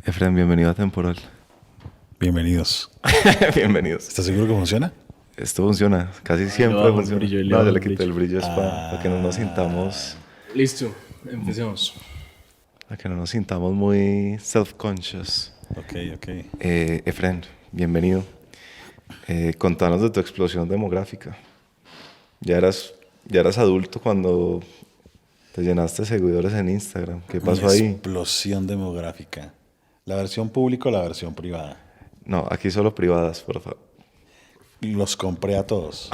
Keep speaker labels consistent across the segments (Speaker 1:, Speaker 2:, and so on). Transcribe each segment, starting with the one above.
Speaker 1: Efren, bienvenido a Temporal.
Speaker 2: Bienvenidos.
Speaker 1: Bienvenidos.
Speaker 2: ¿Estás seguro que funciona?
Speaker 1: Esto funciona, casi
Speaker 3: Le
Speaker 1: siempre
Speaker 3: bajo el
Speaker 1: funciona.
Speaker 3: brillo, le
Speaker 1: No,
Speaker 3: bajo
Speaker 1: yo
Speaker 3: el
Speaker 1: le quité el
Speaker 3: brillo.
Speaker 1: brillo es para que no nos sintamos,
Speaker 3: Listo, empecemos.
Speaker 1: para que no nos sintamos muy self-conscious.
Speaker 2: Ok.
Speaker 1: Efren, bienvenido. Contanos de tu explosión demográfica. Ya eras adulto cuando te llenaste de seguidores en Instagram. ¿Qué pasó
Speaker 2: Mi
Speaker 1: ahí?
Speaker 2: explosión demográfica. ¿La versión pública o la versión privada?
Speaker 1: No, aquí solo privadas, por favor.
Speaker 2: Los compré a todos.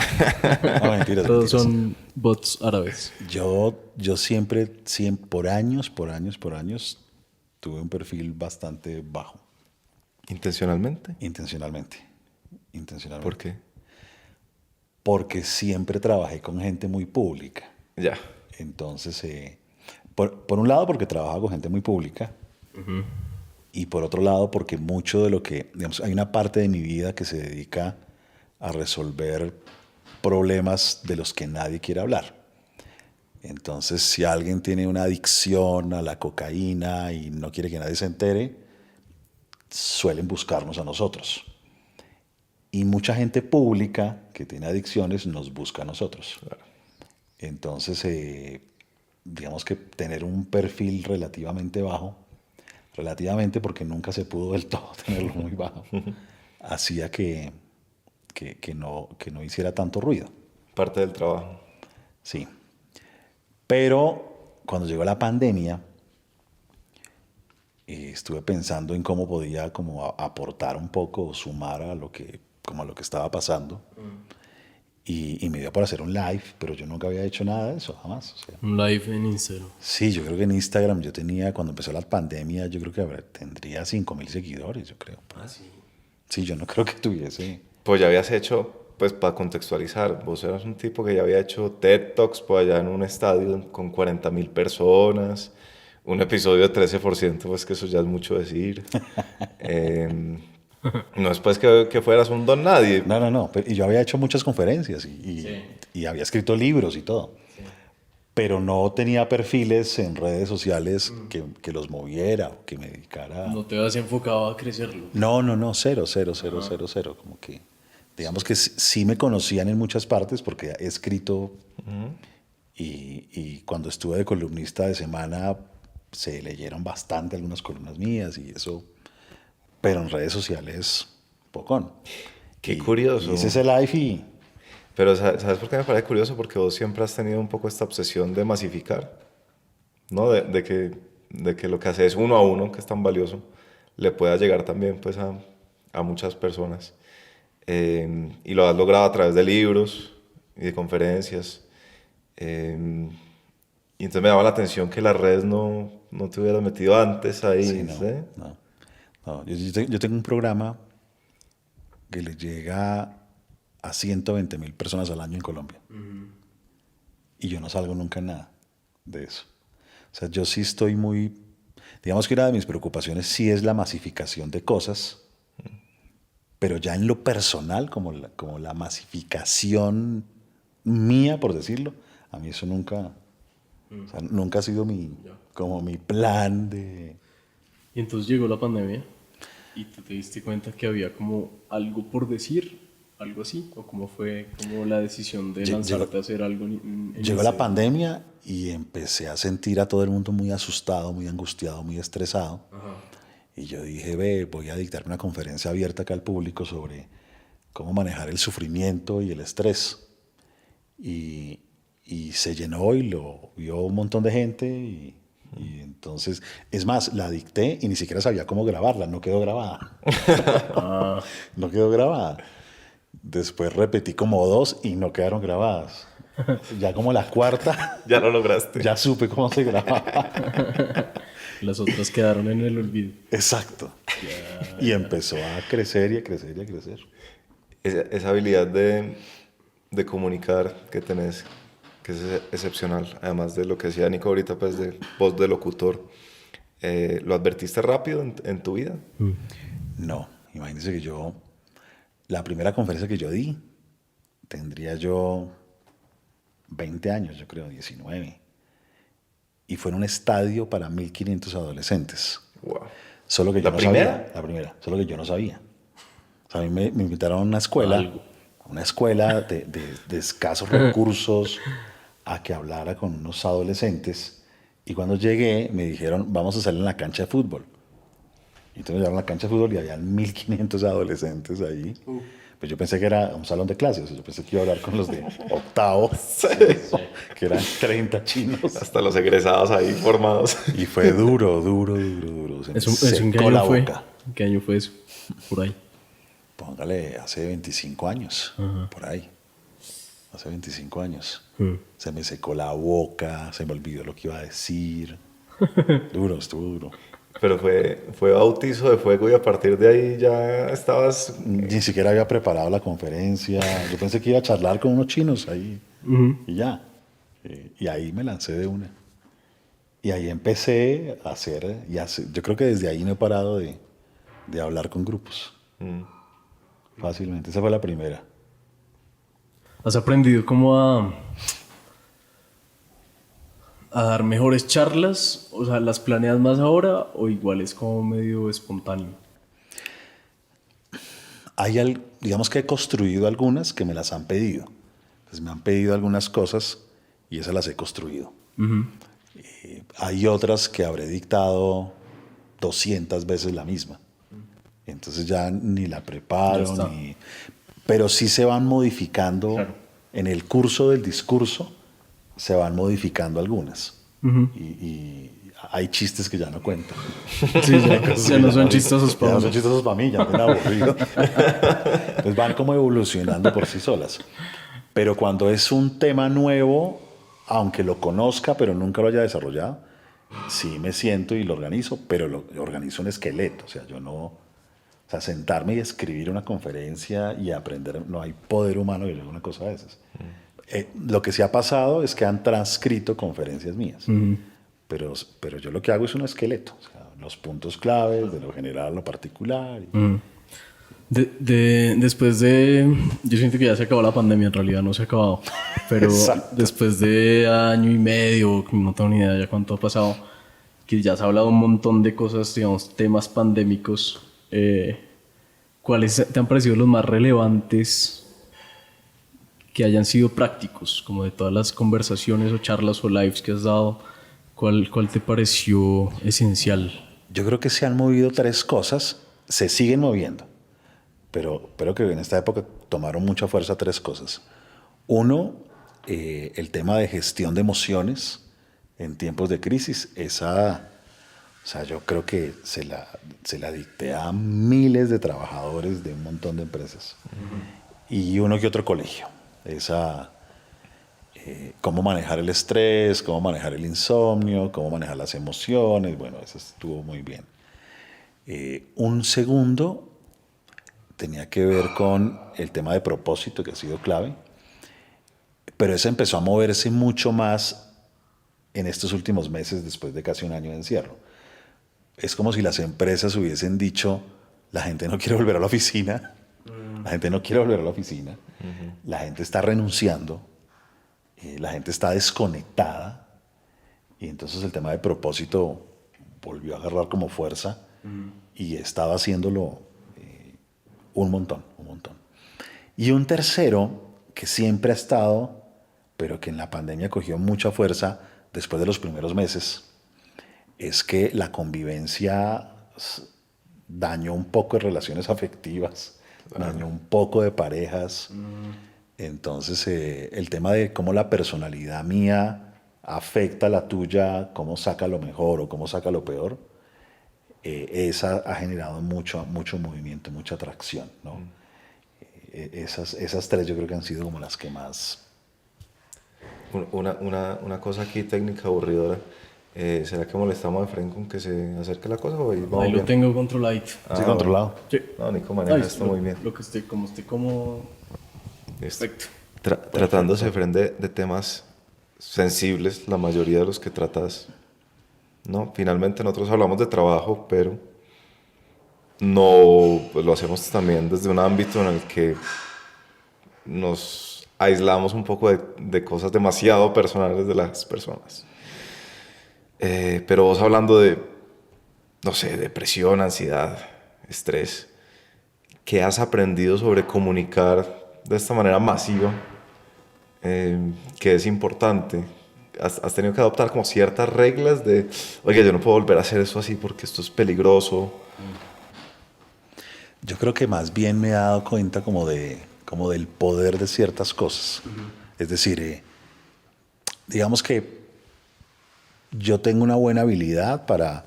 Speaker 2: No, mentiras,
Speaker 3: Todos
Speaker 2: mentiras.
Speaker 3: son bots árabes.
Speaker 2: Yo siempre, por años, tuve un perfil bastante bajo.
Speaker 1: ¿Intencionalmente?
Speaker 2: Intencionalmente.
Speaker 1: ¿Por qué?
Speaker 2: Porque siempre trabajé con gente muy pública.
Speaker 1: Ya.
Speaker 2: Entonces, por un lado, porque trabajaba con gente muy pública. Y por otro lado, porque mucho de lo que, digamos, hay una parte de mi vida que se dedica a resolver problemas de los que nadie quiere hablar. Entonces, si alguien tiene una adicción a la cocaína y no quiere que nadie se entere, suelen buscarnos a nosotros. Y mucha gente pública que tiene adicciones nos busca a nosotros. Entonces, digamos que tener un perfil relativamente bajo, porque nunca se pudo del todo tenerlo muy bajo, hacía que no hiciera tanto ruido.
Speaker 1: Parte del trabajo.
Speaker 2: Sí. Pero cuando llegó la pandemia, estuve pensando en cómo podía como aportar un poco o sumar a lo que estaba pasando. Y me dio por hacer un live, pero yo nunca había hecho nada de eso, jamás. O sea,
Speaker 3: Un live en Instagram.
Speaker 2: sí, yo creo que en Instagram yo tenía, cuando empezó la pandemia, yo creo que tendría 5.000 seguidores, yo creo.
Speaker 3: Ah, sí.
Speaker 2: Sí, yo no creo que tuviese.
Speaker 1: Pues ya habías hecho, pues para contextualizar, vos eras un tipo que ya había hecho TED Talks por allá en un estadio con 40.000 personas, un episodio de 13%, pues que eso ya es mucho decir. No es pues que fueras un don nadie.
Speaker 2: No. Y yo había hecho muchas conferencias y había escrito libros y todo. Pero no tenía perfiles en redes sociales que los moviera o que me dedicara.
Speaker 3: No te has enfocado a crecerlo.
Speaker 2: No, cero. Como que, digamos que sí me conocían en muchas partes porque he escrito y cuando estuve de columnista de semana se leyeron bastante algunas columnas mías y eso, pero en redes sociales, pocón.
Speaker 1: Qué curioso.
Speaker 2: Hice ese live y...
Speaker 1: Pero ¿sabes por qué me parece curioso? Porque vos siempre has tenido un poco esta obsesión de masificar, ¿no? De que lo que haces uno a uno, que es tan valioso, le pueda llegar también pues a muchas personas. Y lo has logrado a través de libros y de conferencias. Y entonces me daba la atención que las redes no te hubieras metido antes ahí.
Speaker 2: Sí,
Speaker 1: ¿sí?
Speaker 2: no. Yo tengo un programa que le llega a 120.000 personas al año en Colombia. Y yo no salgo nunca en nada de eso. O sea, yo sí estoy muy... Digamos que una de mis preocupaciones sí es la masificación de cosas, pero ya en lo personal, como la masificación mía, por decirlo, a mí eso nunca... O sea, nunca ha sido como mi plan de...
Speaker 3: Y entonces llegó la pandemia y tú te diste cuenta que había como algo por decir, algo así, o cómo fue como la decisión de lanzarte a hacer algo en
Speaker 2: Llegó la
Speaker 3: Instagram.
Speaker 2: pandemia y empecé a sentir a todo el mundo muy asustado, muy angustiado, muy estresado. Y yo dije, voy a dictar una conferencia abierta acá al público sobre cómo manejar el sufrimiento y el estrés. Y se llenó y lo vio un montón de gente y entonces, es más, la dicté y ni siquiera sabía cómo grabarla, no quedó grabada. No quedó grabada. Después repetí como 2 y no quedaron grabadas. Ya como la cuarta,
Speaker 1: Ya lo lograste.
Speaker 2: ya supe cómo se grababa.
Speaker 3: Las otras quedaron en el olvido.
Speaker 2: Exacto. Y empezó a crecer y a crecer y a crecer.
Speaker 1: Esa habilidad de comunicar que tenés, que es excepcional, además de lo que decía Nico ahorita, pues de voz de locutor, ¿lo advertiste rápido en tu vida?
Speaker 2: No, imagínese que la primera conferencia que yo di, tendría yo 20 años, yo creo, 19. Y fue en un estadio para 1.500 adolescentes.
Speaker 1: Wow.
Speaker 2: Solo que yo
Speaker 1: ¿La
Speaker 2: no
Speaker 1: primera?
Speaker 2: sabía. La primera, solo que yo no sabía. O sea, a mí me invitaron a una escuela de escasos recursos, a que hablara con unos adolescentes. Y cuando llegué, me dijeron, vamos a salir en la cancha de fútbol. Y entonces me llevaron a la cancha de fútbol y había 1.500 adolescentes ahí. Pues yo pensé que era un salón de clases. Yo pensé que iba a hablar con los de octavo, que eran 30 chinos.
Speaker 1: Hasta los egresados ahí formados.
Speaker 2: Y fue duro, duro, duro, duro. Se me
Speaker 3: ¿Eso en qué
Speaker 2: secó
Speaker 3: año
Speaker 2: la
Speaker 3: fue?
Speaker 2: boca.
Speaker 3: ¿En qué año fue eso? Por ahí.
Speaker 2: Póngale, hace 25 años, por ahí. Hace 25 años. Se me secó la boca, se me olvidó lo que iba a decir. Duro, estuvo duro.
Speaker 1: Pero fue bautizo de fuego y a partir de ahí ya estabas...
Speaker 2: Ni siquiera había preparado la conferencia. Yo pensé que iba a charlar con unos chinos ahí. Y ya. Y ahí me lancé de una. Y ahí empecé a hacer, yo creo que desde ahí no he parado de hablar con grupos. Fácilmente. Esa fue la primera.
Speaker 3: ¿Has aprendido cómo a dar mejores charlas? O sea, ¿las planeas más ahora o igual es como medio espontáneo?
Speaker 2: Digamos que he construido algunas que me las han pedido. Entonces me han pedido algunas cosas y esas las he construido. Hay otras que habré dictado 200 veces la misma. Entonces ya ni la preparo, pero sí se van modificando. Claro. En el curso del discurso se van modificando algunas. Y hay chistes que ya no cuento.
Speaker 3: Sí, ya no son chistosos para
Speaker 2: mí. Ya no son chistosos para mí, ya me han aburrido. Entonces van como evolucionando por sí solas. Pero cuando es un tema nuevo, aunque lo conozca, pero nunca lo haya desarrollado, sí me siento y lo organizo, pero lo organizo en esqueleto. O sea, yo no... O sea, sentarme y escribir una conferencia y aprender, no hay poder humano que yo haga una cosa de esas. Lo que sí ha pasado es que han transcrito conferencias mías, pero yo lo que hago es un esqueleto, o sea, los puntos claves, de lo general a lo particular.
Speaker 3: Después de... Yo siento que ya se acabó la pandemia, en realidad no se ha acabado, pero después de año y medio, no tengo ni idea ya cuánto ha pasado, que ya se ha hablado un montón de cosas, digamos, temas pandémicos. ¿Cuáles te han parecido los más relevantes que hayan sido prácticos? Como de todas las conversaciones o charlas o lives que has dado, ¿cuál te pareció esencial?
Speaker 2: Yo creo que se han movido 3 cosas, se siguen moviendo, pero que en esta época tomaron mucha fuerza 3 cosas. Uno, el tema de gestión de emociones en tiempos de crisis. O sea, yo creo que se la dicté a miles de trabajadores de un montón de empresas. Y uno que otro colegio. Cómo manejar el estrés, cómo manejar el insomnio, cómo manejar las emociones. Bueno, eso estuvo muy bien. Un segundo tenía que ver con el tema de propósito, que ha sido clave. Pero eso empezó a moverse mucho más en estos últimos meses, después de casi un año de encierro. Es como si las empresas hubiesen dicho, la gente no quiere volver a la oficina, la gente no quiere volver a la oficina, la gente está renunciando, la gente está desconectada, y entonces el tema de propósito volvió a agarrar como fuerza y estaba haciéndolo un montón. Y un tercero que siempre ha estado, pero que en la pandemia cogió mucha fuerza después de los primeros meses, es que la convivencia dañó un poco de relaciones afectivas, dañó un poco de parejas. Entonces, el tema de cómo la personalidad mía afecta a la tuya, cómo saca lo mejor o cómo saca lo peor, esa ha generado mucho movimiento, mucha atracción, ¿no? Esas 3 yo creo que han sido como las que más...
Speaker 1: Una cosa aquí técnica aburridora. ¿Será que molestamos a Efraín con que se acerque la cosa? Ahí
Speaker 3: lo tengo controladito.
Speaker 2: ¿Sí, controlado?
Speaker 3: Sí.
Speaker 1: No, Nico maneja esto muy bien.
Speaker 3: Lo que esté como... Perfecto.
Speaker 1: Tratándose, Efraín, de temas sensibles, la mayoría de los que tratas, ¿no? Finalmente nosotros hablamos de trabajo, pero no, pues lo hacemos también desde un ámbito en el que nos aislamos un poco de cosas demasiado personales de las personas. Pero vos hablando de no sé, depresión, ansiedad, estrés, ¿qué has aprendido sobre comunicar de esta manera masiva, que es importante? ¿Has tenido que adoptar como ciertas reglas de, oye, yo no puedo volver a hacer eso así porque esto es peligroso?
Speaker 2: Yo creo que más bien me he dado cuenta como del poder de ciertas cosas. Es decir, digamos que yo tengo una buena habilidad para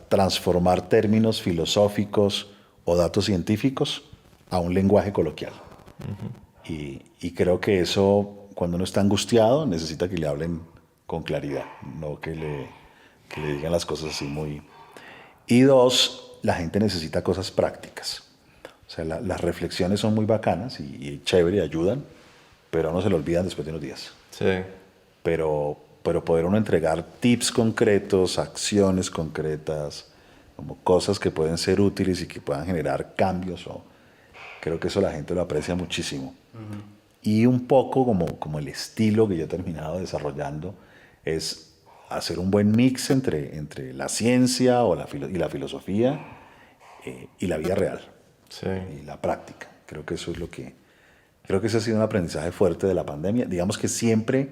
Speaker 2: transformar términos filosóficos o datos científicos a un lenguaje coloquial. Y creo que eso, cuando uno está angustiado, necesita que le hablen con claridad, no que le digan las cosas así muy... Y dos, la gente necesita cosas prácticas. O sea, las reflexiones son muy bacanas y chévere, ayudan, pero no se lo olvidan después de unos días.
Speaker 1: Sí.
Speaker 2: Pero poder uno entregar tips concretos, acciones concretas, como cosas que pueden ser útiles y que puedan generar cambios, creo que eso la gente lo aprecia muchísimo. Y un poco como el estilo que yo he terminado desarrollando es hacer un buen mix entre la ciencia y la filosofía y la vida real.
Speaker 1: Sí.
Speaker 2: Y la práctica. Creo que eso es creo que ese ha sido un aprendizaje fuerte de la pandemia. Digamos que siempre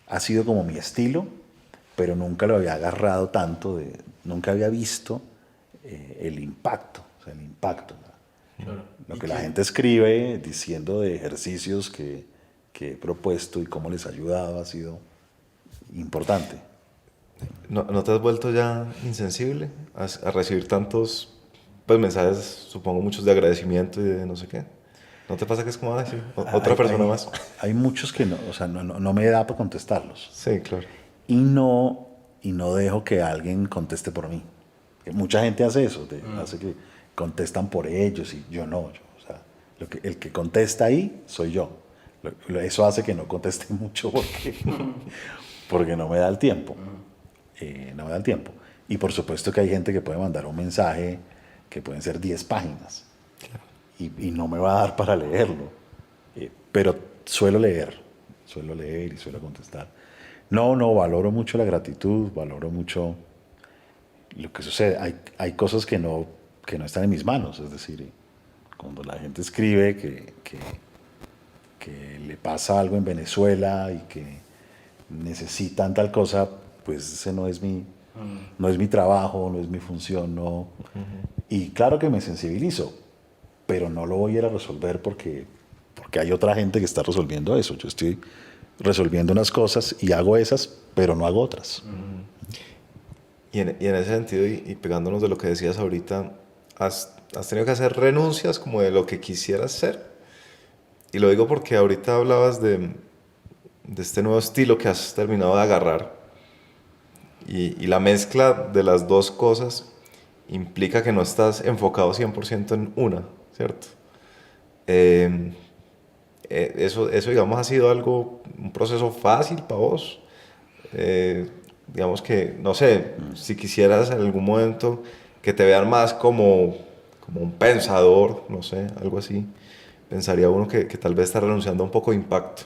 Speaker 2: ha sido como mi estilo, pero nunca lo había agarrado tanto, nunca había visto el impacto, o sea, el impacto. Claro. Lo que la gente escribe diciendo de ejercicios que he propuesto y cómo les ha ayudado ha sido importante.
Speaker 1: ¿No te has vuelto ya insensible a recibir tantos pues, mensajes, supongo muchos de agradecimiento y de no sé qué? ¿No te pasa que es como, sí, otra persona más?
Speaker 2: Hay muchos que no, o sea, no me da para contestarlos.
Speaker 1: Sí, claro.
Speaker 2: Y no dejo que alguien conteste por mí. Mucha gente hace eso, hace que contestan por ellos y yo no. O sea, el que contesta ahí soy yo. Eso hace que no conteste mucho porque no me da el tiempo. No me da el tiempo. Y por supuesto que hay gente que puede mandar un mensaje que pueden ser 10 páginas. Claro. Y no me va a dar para leerlo. Pero suelo leer y suelo contestar. No, valoro mucho la gratitud, valoro mucho lo que sucede. Hay cosas que no están en mis manos, es decir, cuando la gente escribe que le pasa algo en Venezuela y que necesitan tal cosa, pues ese no es mi trabajo, no es mi función, no. Y claro que me sensibilizo, pero no lo voy a ir a resolver porque hay otra gente que está resolviendo eso. Yo estoy resolviendo unas cosas y hago esas, pero no hago otras.
Speaker 1: Y en ese sentido, y pegándonos de lo que decías ahorita, ¿has tenido que hacer renuncias como de lo que quisieras ser? Y lo digo porque ahorita hablabas de este nuevo estilo que has terminado de agarrar. Y la mezcla de las dos cosas implica que no estás enfocado 100% en una, ¿cierto? Eso, digamos, ha sido un proceso fácil para vos. Digamos que, no sé, si quisieras en algún momento que te vean más como un pensador, no sé, algo así, pensaría uno que tal vez está renunciando a un poco de impacto.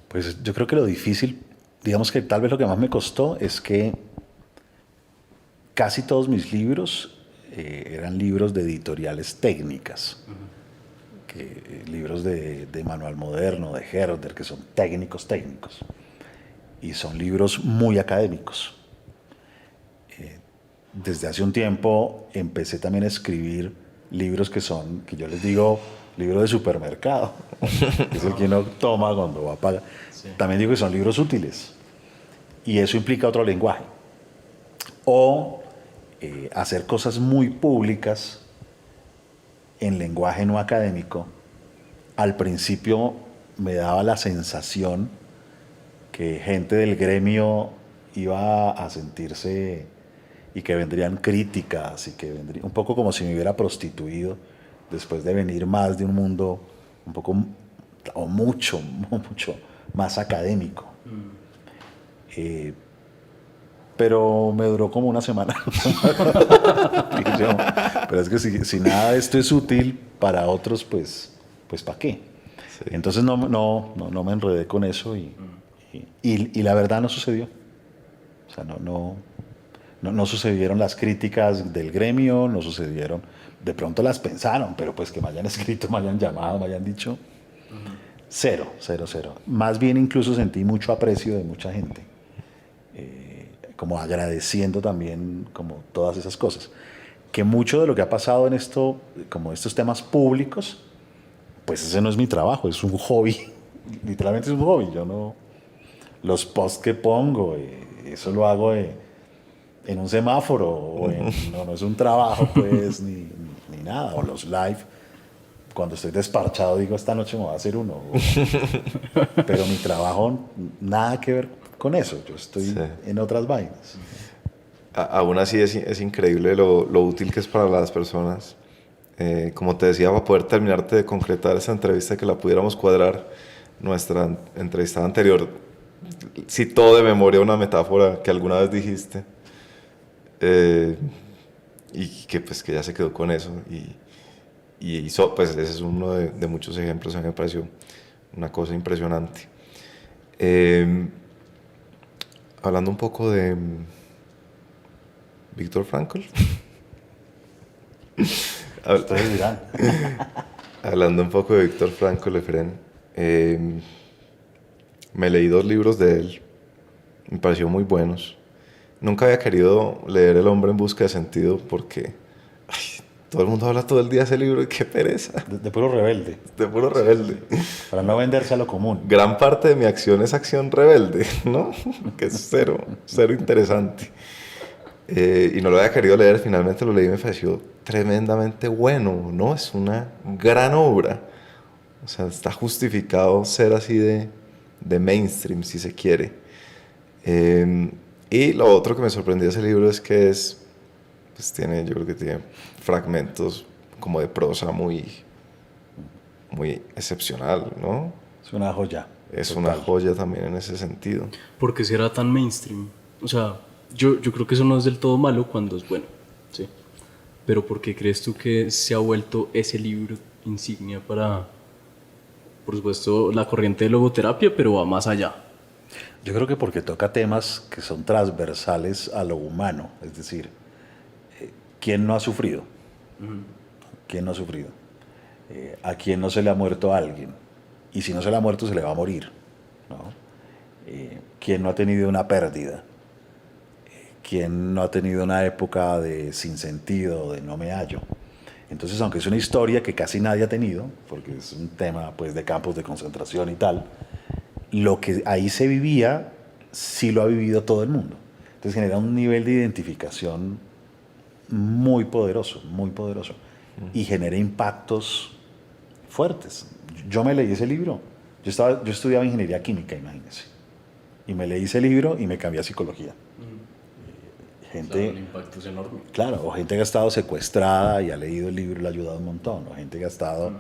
Speaker 2: Pues yo creo que lo difícil, digamos que tal vez lo que más me costó es que casi todos mis libros eran libros de editoriales técnicas. Libros de Manual Moderno, de Herder, que son técnicos. Y son libros muy académicos. Desde hace un tiempo empecé también a escribir libros que yo les digo, libros de supermercado, que es el que uno toma cuando va a pagar. Sí. También digo que son libros útiles. Y eso implica otro lenguaje. O hacer cosas muy públicas en lenguaje no académico. Al principio me daba la sensación que gente del gremio iba a sentirse y que vendrían críticas y que vendría un poco como si me hubiera prostituido después de venir más de un mundo un poco o mucho más académico. Pero me duró como una semana. Pero es que si nada de esto es útil para otros, pues ¿para qué? Sí. Entonces no me enredé con eso y la verdad no sucedió. O sea, no no sucedieron las críticas del gremio, no sucedieron, de pronto las pensaron, pero pues que me hayan escrito, me hayan llamado, me hayan dicho, cero, cero, cero. Más bien incluso sentí mucho aprecio de mucha gente, como agradeciendo también como todas esas cosas. Que mucho de lo que ha pasado en esto, como estos temas públicos, pues ese no es mi trabajo, es un hobby, literalmente es un hobby. Yo no, los posts que pongo, eso lo hago en un semáforo, no es un trabajo pues, ni nada, o los live, cuando estoy desparchado digo, esta noche me voy a hacer uno, pero mi trabajo, nada que ver con eso, yo estoy en otras vainas.
Speaker 1: Aún así es increíble lo útil que es para las personas. Como te decía, para poder terminarte de concretar esa entrevista, que la pudiéramos cuadrar, nuestra entrevista anterior citó de memoria una metáfora que alguna vez dijiste, y que pues que ya se quedó con eso, y hizo, pues ese es uno de muchos ejemplos. A mí me pareció una cosa impresionante. Hablando un poco de Víctor Frankl.
Speaker 2: Ustedes dirán.
Speaker 1: Hablando un poco de Víctor Frankl, Efren, me leí 2 libros de él, me pareció muy buenos. Nunca había querido leer El hombre en busca de sentido porque todo el mundo habla todo el día de ese libro y qué pereza.
Speaker 2: De puro rebelde.
Speaker 1: De puro rebelde.
Speaker 2: Para no venderse a lo común.
Speaker 1: Gran parte de mi acción es acción rebelde, ¿no? Que es cero interesante. Y no lo había querido leer, finalmente lo leí y me pareció tremendamente bueno, ¿no? Es una gran obra. O sea, está justificado ser así de mainstream, si se quiere. Y lo otro que me sorprendió de ese libro es que pues yo creo que tiene fragmentos como de prosa muy excepcional, ¿no?
Speaker 2: Es una joya.
Speaker 1: Es
Speaker 2: total.
Speaker 1: una joya también en ese sentido.
Speaker 3: ¿Por qué será tan mainstream? O sea, yo creo que eso no es del todo malo cuando es bueno, ¿sí? Pero ¿por qué crees tú que se ha vuelto ese libro insignia para, por supuesto, la corriente de logoterapia, pero va más allá?
Speaker 2: Yo creo que porque toca temas que son transversales a lo humano. Es decir, ¿quién no ha sufrido? ¿Quién no ha sufrido? ¿A quién no se le ha muerto a alguien? Y si no se le ha muerto, se le va a morir, ¿no? ¿Quién no ha tenido una pérdida? ¿Quién no ha tenido una época de sinsentido, de no me hallo? Entonces, aunque es una historia que casi nadie ha tenido, porque es un tema pues, de campos de concentración y tal, lo que ahí se vivía, sí lo ha vivido todo el mundo. Entonces genera un nivel de identificación muy poderoso, muy poderoso. Y genera impactos fuertes. Yo me leí ese libro. Yo estudiaba ingeniería química, imagínense. Y me leí ese libro y me cambié a psicología. Gente,
Speaker 3: el impacto es enorme.
Speaker 2: Claro, o gente que ha estado secuestrada y ha leído el libro y le ha ayudado un montón. O gente que ha estado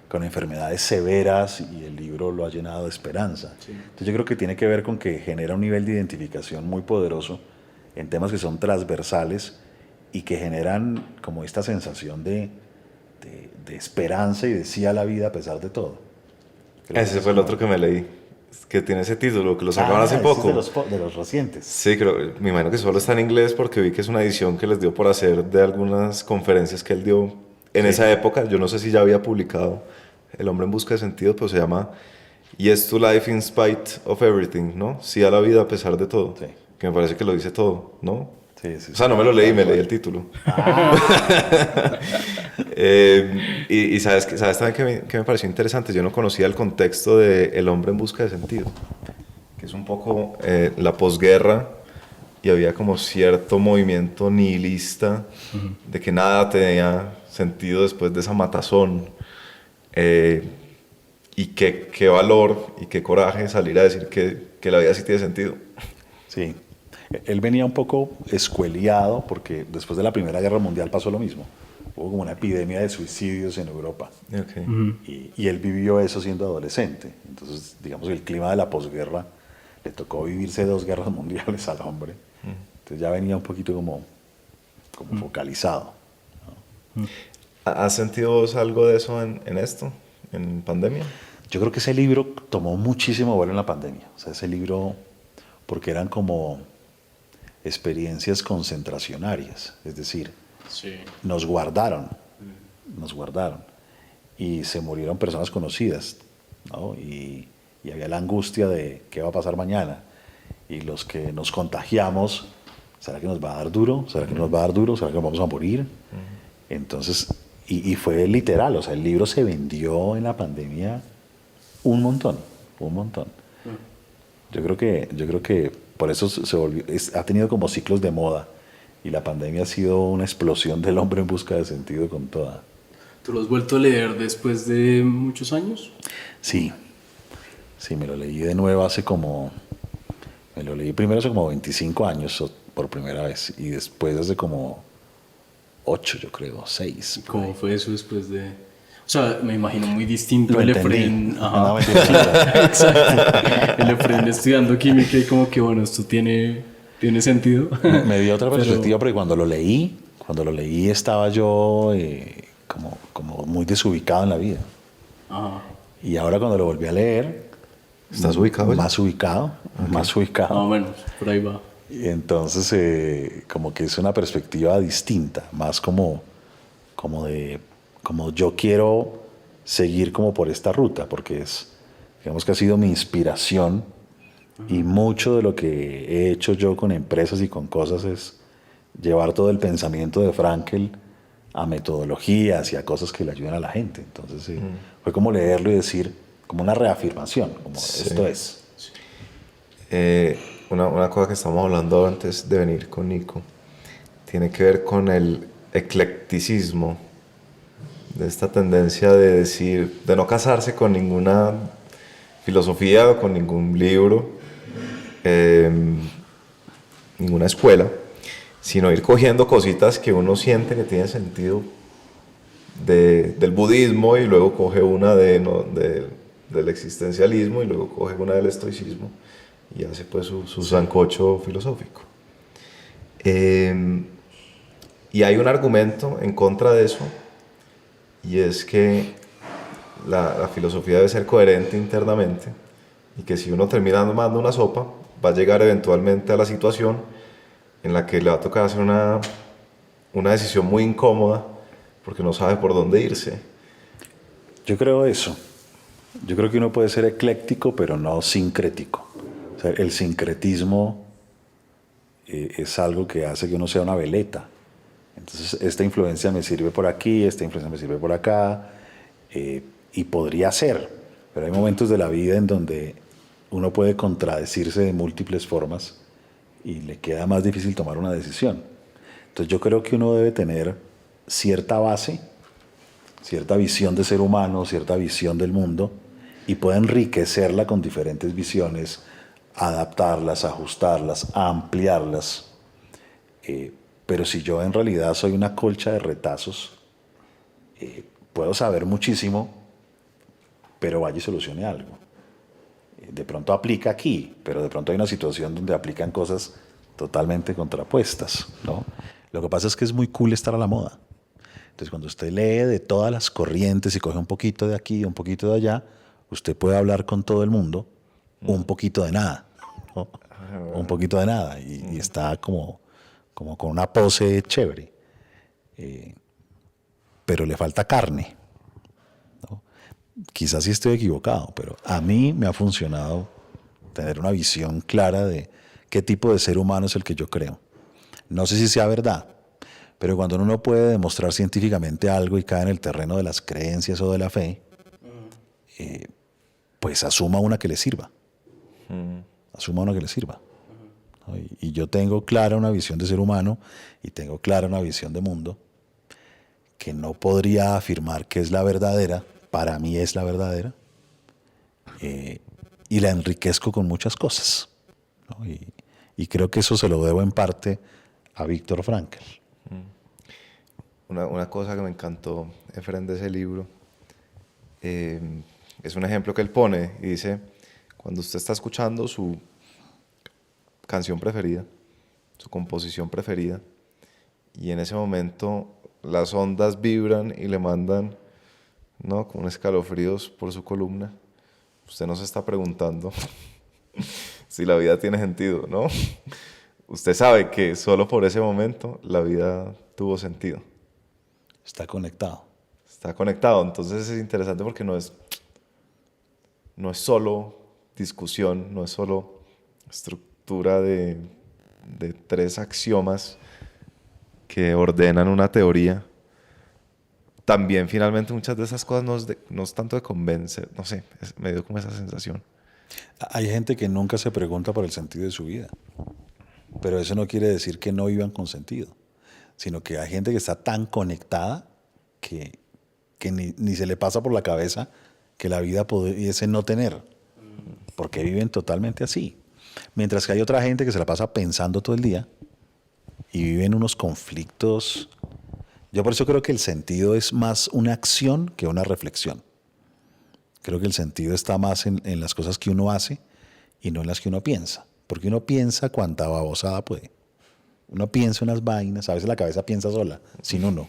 Speaker 2: con enfermedades severas y el libro lo ha llenado de esperanza. Sí. Entonces yo creo que tiene que ver con que genera un nivel de identificación muy poderoso en temas que son transversales y que generan como esta sensación de esperanza y de sí a la vida a pesar de todo.
Speaker 1: Ese fue el otro que me leí, que tiene ese título, que lo sacaron hace poco.
Speaker 2: Es de los recientes.
Speaker 1: Sí, me imagino que solo está en inglés porque vi que es una edición que les dio por hacer de algunas conferencias que él dio en esa época. Yo no sé si ya había publicado El hombre en busca de sentido, pero se llama Yes to Life in Spite of Everything, ¿no? Sí a la vida a pesar de todo.
Speaker 2: Sí.
Speaker 1: Que me parece que lo dice todo, ¿no?
Speaker 2: Sí,
Speaker 1: o sea, no me lo leí, me leí el título. Y sabes también que me pareció interesante. Yo no conocía el contexto de El hombre en busca de sentido, que es un poco la posguerra, y había como cierto movimiento nihilista de que nada tenía sentido después de esa matazón, y qué valor y qué coraje salir a decir que la vida sí tiene sentido.
Speaker 2: Sí. Él venía un poco escueliado porque después de la Primera Guerra Mundial pasó lo mismo. Hubo como una epidemia de suicidios en Europa. Okay. Y él vivió eso siendo adolescente. Entonces, digamos que el clima de la posguerra le tocó vivirse 2 guerras mundiales al hombre. Entonces ya venía un poquito como focalizado, ¿no?
Speaker 1: ¿Has sentido vos algo de eso en esto, en pandemia?
Speaker 2: Yo creo que ese libro tomó muchísimo vuelo en la pandemia. O sea, ese libro, porque eran como experiencias concentracionarias, es decir,
Speaker 3: Sí.
Speaker 2: nos guardaron, y se murieron personas conocidas, ¿no? Y había la angustia de qué va a pasar mañana, y los que nos contagiamos, ¿será que nos va a dar duro? ¿Será que nos va a dar duro? ¿Será que nos vamos a morir? Entonces, y fue literal, o sea, el libro se vendió en la pandemia un montón. Yo creo que por eso se volvió, ha tenido como ciclos de moda, y la pandemia ha sido una explosión del hombre en busca de sentido con toda.
Speaker 3: ¿Tú lo has vuelto a leer después de muchos años?
Speaker 2: Sí, me lo leí de nuevo me lo leí primero hace como 25 años por primera vez, y después hace como 8, yo creo, 6.
Speaker 3: ¿Cómo fue eso después de...? O sea, me imagino muy distinto
Speaker 2: Lo
Speaker 3: el
Speaker 2: entendí.
Speaker 3: Efren.
Speaker 2: No, mentira.
Speaker 3: Exacto. El Efren estudiando química y como que, bueno, esto tiene sentido.
Speaker 2: Me dio otra perspectiva, porque cuando lo leí estaba yo como muy desubicado en la vida.
Speaker 3: Ajá.
Speaker 2: Y ahora cuando lo volví a leer,
Speaker 1: ¿Estás ubicado ya?
Speaker 2: más ubicado.
Speaker 3: Más o menos, por ahí va.
Speaker 2: Y entonces como que es una perspectiva distinta, más como yo quiero seguir como por esta ruta, porque digamos que ha sido mi inspiración, y mucho de lo que he hecho yo con empresas y con cosas es llevar todo el pensamiento de Frankel a metodologías y a cosas que le ayuden a la gente. Entonces fue como leerlo y decir, como una reafirmación, como esto es.
Speaker 1: Una cosa que estamos hablando antes de venir con Nico tiene que ver con el eclecticismo, de esta tendencia de decir, de no casarse con ninguna filosofía o con ningún libro, ninguna escuela, sino ir cogiendo cositas que uno siente que tienen sentido del budismo, y luego coge una del existencialismo, y luego coge una del estoicismo, y hace pues su sancocho filosófico. Y hay un argumento en contra de eso, y es que la filosofía debe ser coherente internamente, y que si uno termina tomando una sopa, va a llegar eventualmente a la situación en la que le va a tocar hacer una decisión muy incómoda, porque no sabe por dónde irse.
Speaker 2: Yo creo eso. Yo creo que uno puede ser ecléctico, pero no sincrético. O sea, el sincretismo es algo que hace que uno sea una veleta. Entonces, esta influencia me sirve por aquí, esta influencia me sirve por acá, y podría ser, pero hay momentos de la vida en donde uno puede contradecirse de múltiples formas y le queda más difícil tomar una decisión. Entonces, yo creo que uno debe tener cierta base, cierta visión de ser humano, cierta visión del mundo, y puede enriquecerla con diferentes visiones, adaptarlas, ajustarlas, ampliarlas. Pero si yo en realidad soy una colcha de retazos, puedo saber muchísimo, pero vaya y solucione algo. De pronto aplica aquí, pero de pronto hay una situación donde aplican cosas totalmente contrapuestas, ¿no? Lo que pasa es que es muy cool estar a la moda. Entonces, cuando usted lee de todas las corrientes y coge un poquito de aquí, un poquito de allá, usted puede hablar con todo el mundo un poquito de nada, ¿no? Un poquito de nada, y está como con una pose chévere. Pero le falta carne, ¿no? Quizás sí estoy equivocado, pero a mí me ha funcionado tener una visión clara de qué tipo de ser humano es el que yo creo. No sé si sea verdad, pero cuando uno no puede demostrar científicamente algo y cae en el terreno de las creencias o de la fe, pues asuma una que le sirva. Asuma una que le sirva. ¿No? Y yo tengo clara una visión de ser humano y tengo clara una visión de mundo que no podría afirmar que es la verdadera, para mí es la verdadera, y la enriquezco con muchas cosas, ¿no? Y creo que eso se lo debo en parte a Viktor Frankl.
Speaker 1: Una cosa que me encantó, Efren, de ese libro, es un ejemplo que él pone y dice, cuando usted está escuchando su canción preferida, su composición preferida, y en ese momento las ondas vibran y le mandan, ¿no?, como escalofríos por su columna, usted no se está preguntando si la vida tiene sentido, ¿no? usted sabe que solo por ese momento la vida tuvo sentido.
Speaker 2: Está conectado.
Speaker 1: Está conectado. Entonces es interesante porque no es solo discusión, no es solo estructura de 3 axiomas que ordenan una teoría. También finalmente muchas de esas cosas no es tanto de convencer, no sé, me dio como esa sensación.
Speaker 2: Hay gente que nunca se pregunta por el sentido de su vida, pero eso no quiere decir que no vivan con sentido, sino que hay gente que está tan conectada que ni se le pasa por la cabeza que la vida pudiese no tener, porque viven totalmente así. Mientras que hay otra gente que se la pasa pensando todo el día y viven unos conflictos. Yo por eso creo que el sentido es más una acción que una reflexión. Creo que el sentido está más en las cosas que uno hace y no en las que uno piensa. Porque uno piensa cuanta babosada puede. Uno piensa unas vainas, a veces la cabeza piensa sola, sin uno.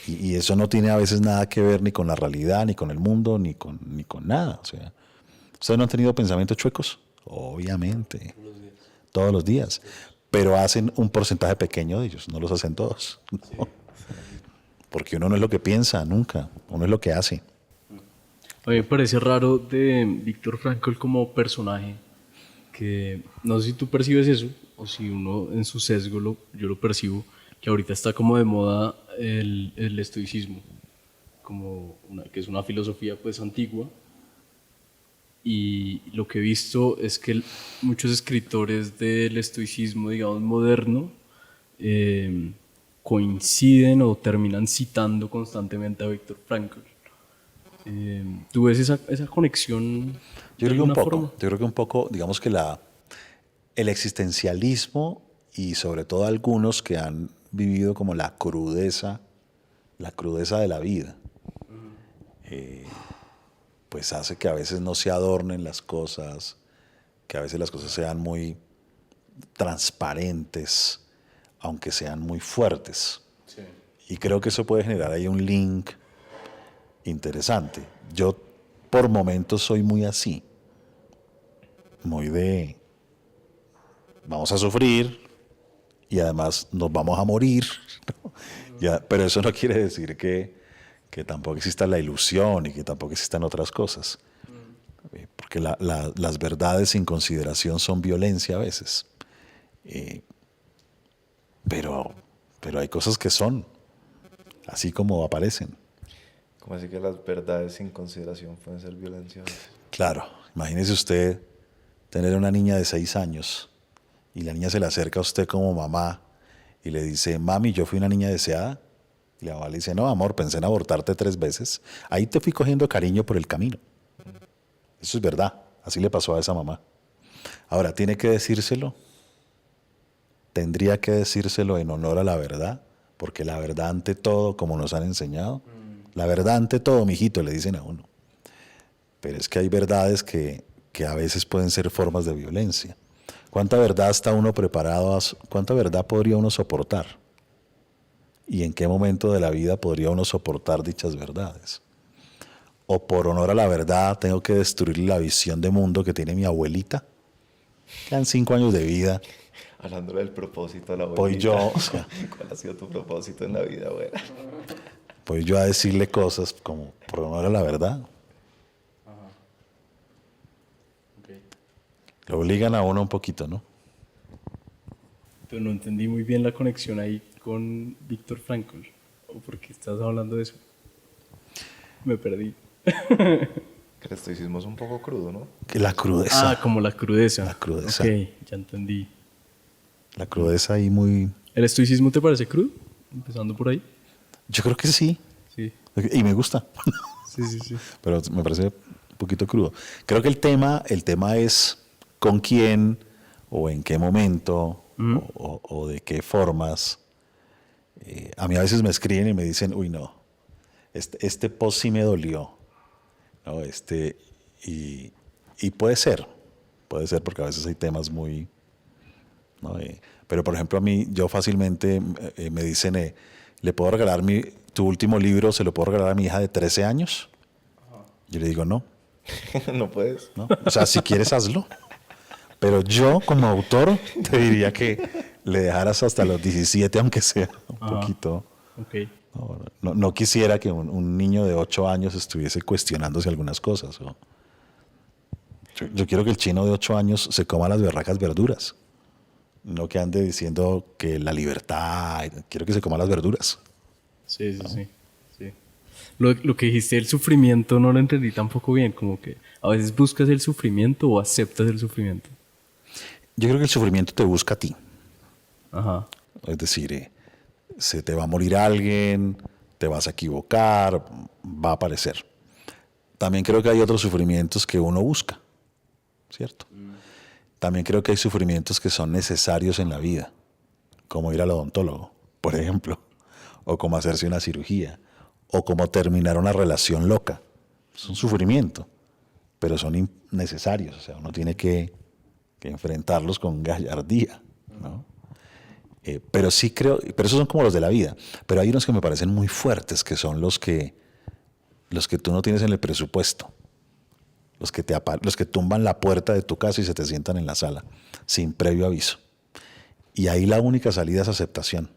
Speaker 2: Y eso no tiene a veces nada que ver ni con la realidad, ni con el mundo, ni con nada. O sea, ¿ustedes no han tenido pensamientos chuecos? Obviamente. Todos los días. Pero hacen un porcentaje pequeño de ellos, no los hacen todos. ¿No? Porque uno no es lo que piensa, nunca. Uno es lo que hace.
Speaker 3: A mí me parece raro de Viktor Frankl como personaje, que no sé si tú percibes eso, o si uno en su sesgo yo lo percibo, que ahorita está como de moda el estoicismo, que es una filosofía pues antigua, y lo que he visto es que muchos escritores del estoicismo, digamos, moderno, coinciden o terminan citando constantemente a Viktor Frankl. ¿Tú ves esa conexión?
Speaker 2: Yo creo que un poco, digamos que el existencialismo y sobre todo algunos que han vivido como la crudeza de la vida, pues hace que a veces no se adornen las cosas, que a veces las cosas sean muy transparentes, aunque sean muy fuertes. Sí. Y creo que eso puede generar ahí un link interesante. Yo por momentos soy muy así, muy de vamos a sufrir y además nos vamos a morir, ¿no? Pero eso no quiere decir que tampoco exista la ilusión y que tampoco existan otras cosas, porque las verdades sin consideración son violencia a veces, pero hay cosas que son así como aparecen.
Speaker 1: Como así que las verdades sin consideración pueden ser violencia.
Speaker 2: Claro, imagínese usted tener una niña de 6 años y la niña se le acerca a usted como mamá y le dice, mami, yo fui una niña deseada. Y la mamá le dice, no, amor, pensé en abortarte 3 veces. Ahí te fui cogiendo cariño por el camino. Eso es verdad, así le pasó a esa mamá. Ahora, ¿tiene que decírselo? Tendría que decírselo en honor a la verdad, porque la verdad ante todo, como nos han enseñado, la verdad ante todo, mijito, le dicen a uno. Pero es que hay verdades que a veces pueden ser formas de violencia. ¿Cuánta verdad está uno preparado? ¿Cuánta verdad podría uno soportar? ¿Y en qué momento de la vida podría uno soportar dichas verdades? O por honor a la verdad tengo que destruir la visión de mundo que tiene mi abuelita. Quedan 5 años de vida.
Speaker 1: Hablándole del propósito de la abuelita.
Speaker 2: Voy yo, o sea,
Speaker 1: ¿cuál ha sido tu propósito en la vida, abuela?
Speaker 2: Voy yo a decirle cosas como por honor a la verdad.
Speaker 3: Ajá. Okay.
Speaker 2: Lo obligan a uno un poquito, ¿no?
Speaker 3: Pero no entendí muy bien la conexión ahí con Viktor Frankl. ¿O por qué estás hablando de eso? Me perdí.
Speaker 1: Que el estoicismo es un poco crudo, ¿no?
Speaker 2: Que la crudeza.
Speaker 3: Ah, como la crudeza.
Speaker 2: La crudeza.
Speaker 3: Ok, ya entendí.
Speaker 2: La crudeza ahí muy...
Speaker 3: ¿El estoicismo te parece crudo? Empezando por ahí.
Speaker 2: Yo creo que sí.
Speaker 3: Sí.
Speaker 2: Y me gusta.
Speaker 3: Sí.
Speaker 2: Pero me parece un poquito crudo. Creo que el tema es con quién o en qué momento o de qué formas. A mí a veces me escriben y me dicen, uy, no, este post sí me dolió. ¿No? Y puede ser porque a veces hay temas muy... ¿no? Pero por ejemplo a mí, yo fácilmente me dicen, ¿le puedo regalar tu último libro, se lo puedo regalar a mi hija de 13 años? Yo le digo, no.
Speaker 1: No puedes.
Speaker 2: ¿No? O sea, si quieres, hazlo. Pero yo, como autor, te diría que le dejaras hasta los 17, aunque sea un poquito.
Speaker 3: Ok.
Speaker 2: No quisiera que un niño de 8 años estuviese cuestionándose algunas cosas. Yo quiero que el chino de 8 años se coma las berracas verduras. No que ande diciendo que la libertad. Quiero que se coma las verduras.
Speaker 3: Sí. Sí. Lo que dijiste del sufrimiento no lo entendí tampoco bien. Como que a veces buscas el sufrimiento o aceptas el sufrimiento.
Speaker 2: Yo creo que el sufrimiento te busca a ti.
Speaker 3: Ajá.
Speaker 2: Es decir, se te va a morir alguien, te vas a equivocar, va a aparecer. También creo que hay otros sufrimientos que uno busca, ¿cierto? También creo que hay sufrimientos que son necesarios en la vida, como ir al odontólogo, por ejemplo, o como hacerse una cirugía, o como terminar una relación loca. Es un sufrimiento, pero son necesarios, o sea, uno tiene que enfrentarlos con gallardía, ¿no? Pero sí creo, pero esos son como los de la vida, pero hay unos que me parecen muy fuertes, que son los que tú no tienes en el presupuesto, los que tumban la puerta de tu casa y se te sientan en la sala, sin previo aviso. Y ahí la única salida es aceptación.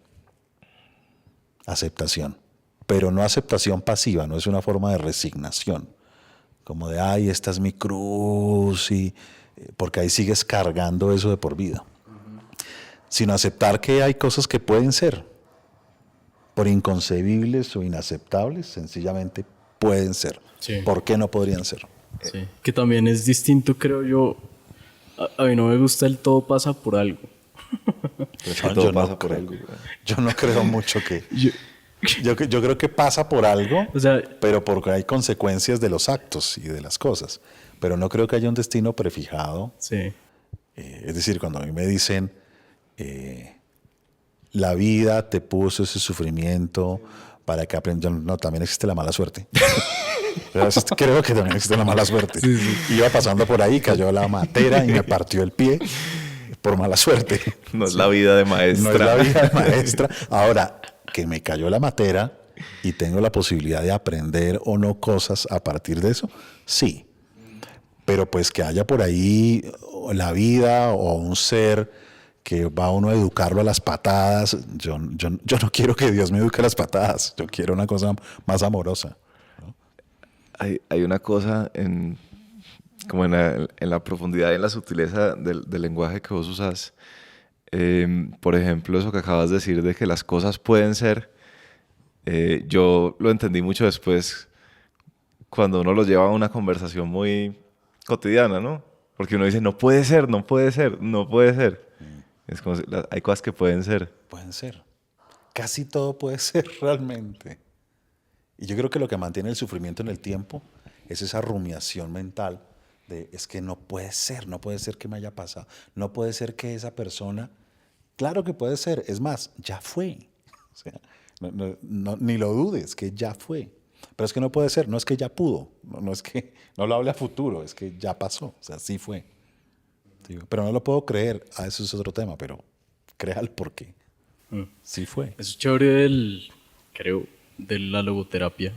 Speaker 2: Aceptación. Pero no aceptación pasiva, no es una forma de resignación, como de, ay, esta es mi cruz, porque ahí sigues cargando eso de por vida. Sino aceptar que hay cosas que pueden ser, por inconcebibles o inaceptables, sencillamente pueden ser.
Speaker 3: Sí.
Speaker 2: ¿Por qué no podrían ser?
Speaker 3: Sí. Que también es distinto, creo yo. A mí no me gusta el todo pasa por algo.
Speaker 1: Todo pasa por algo.
Speaker 2: Yo no creo mucho que... Yo creo que pasa por algo,
Speaker 3: O sea,
Speaker 2: pero porque hay consecuencias de los actos y de las cosas. Pero no creo que haya un destino prefijado.
Speaker 3: sí.
Speaker 2: Es decir, cuando a mí me dicen, la vida te puso ese sufrimiento para que aprendas. No, también existe la mala suerte. Creo que también existe la mala suerte. Sí. Iba pasando por ahí, cayó la matera y me partió el pie por mala suerte.
Speaker 1: No es la vida de maestra.
Speaker 2: No es la vida de maestra. Ahora, que me cayó la matera y tengo la posibilidad de aprender o no cosas a partir de eso, sí. Pero pues que haya por ahí la vida o un ser que va uno a educarlo a las patadas, yo no quiero que Dios me eduque a las patadas, yo quiero una cosa más amorosa. ¿No?
Speaker 1: Hay una cosa como en la profundidad y en la sutileza del lenguaje que vos usás. Por ejemplo, eso que acabas de decir de que las cosas pueden ser, yo lo entendí mucho después cuando uno lo lleva a una conversación muy cotidiana, ¿no? Porque uno dice, no puede ser, no puede ser, no puede ser. Es como si hay cosas que pueden ser.
Speaker 2: Pueden ser. Casi todo puede ser realmente. Y yo creo que lo que mantiene el sufrimiento en el tiempo es esa rumiación mental de, es que no puede ser que me haya pasado, no puede ser que esa persona, claro que puede ser, es más, ya fue. O sea, ni lo dudes, que ya fue. Pero es que no puede ser, no es que ya pudo, no es que no lo hable a futuro, es que ya pasó, o sea, sí fue. Sí, pero no lo puedo creer, eso es otro tema, pero créalo porque sí fue.
Speaker 3: Eso es chévere creo, de la logoterapia,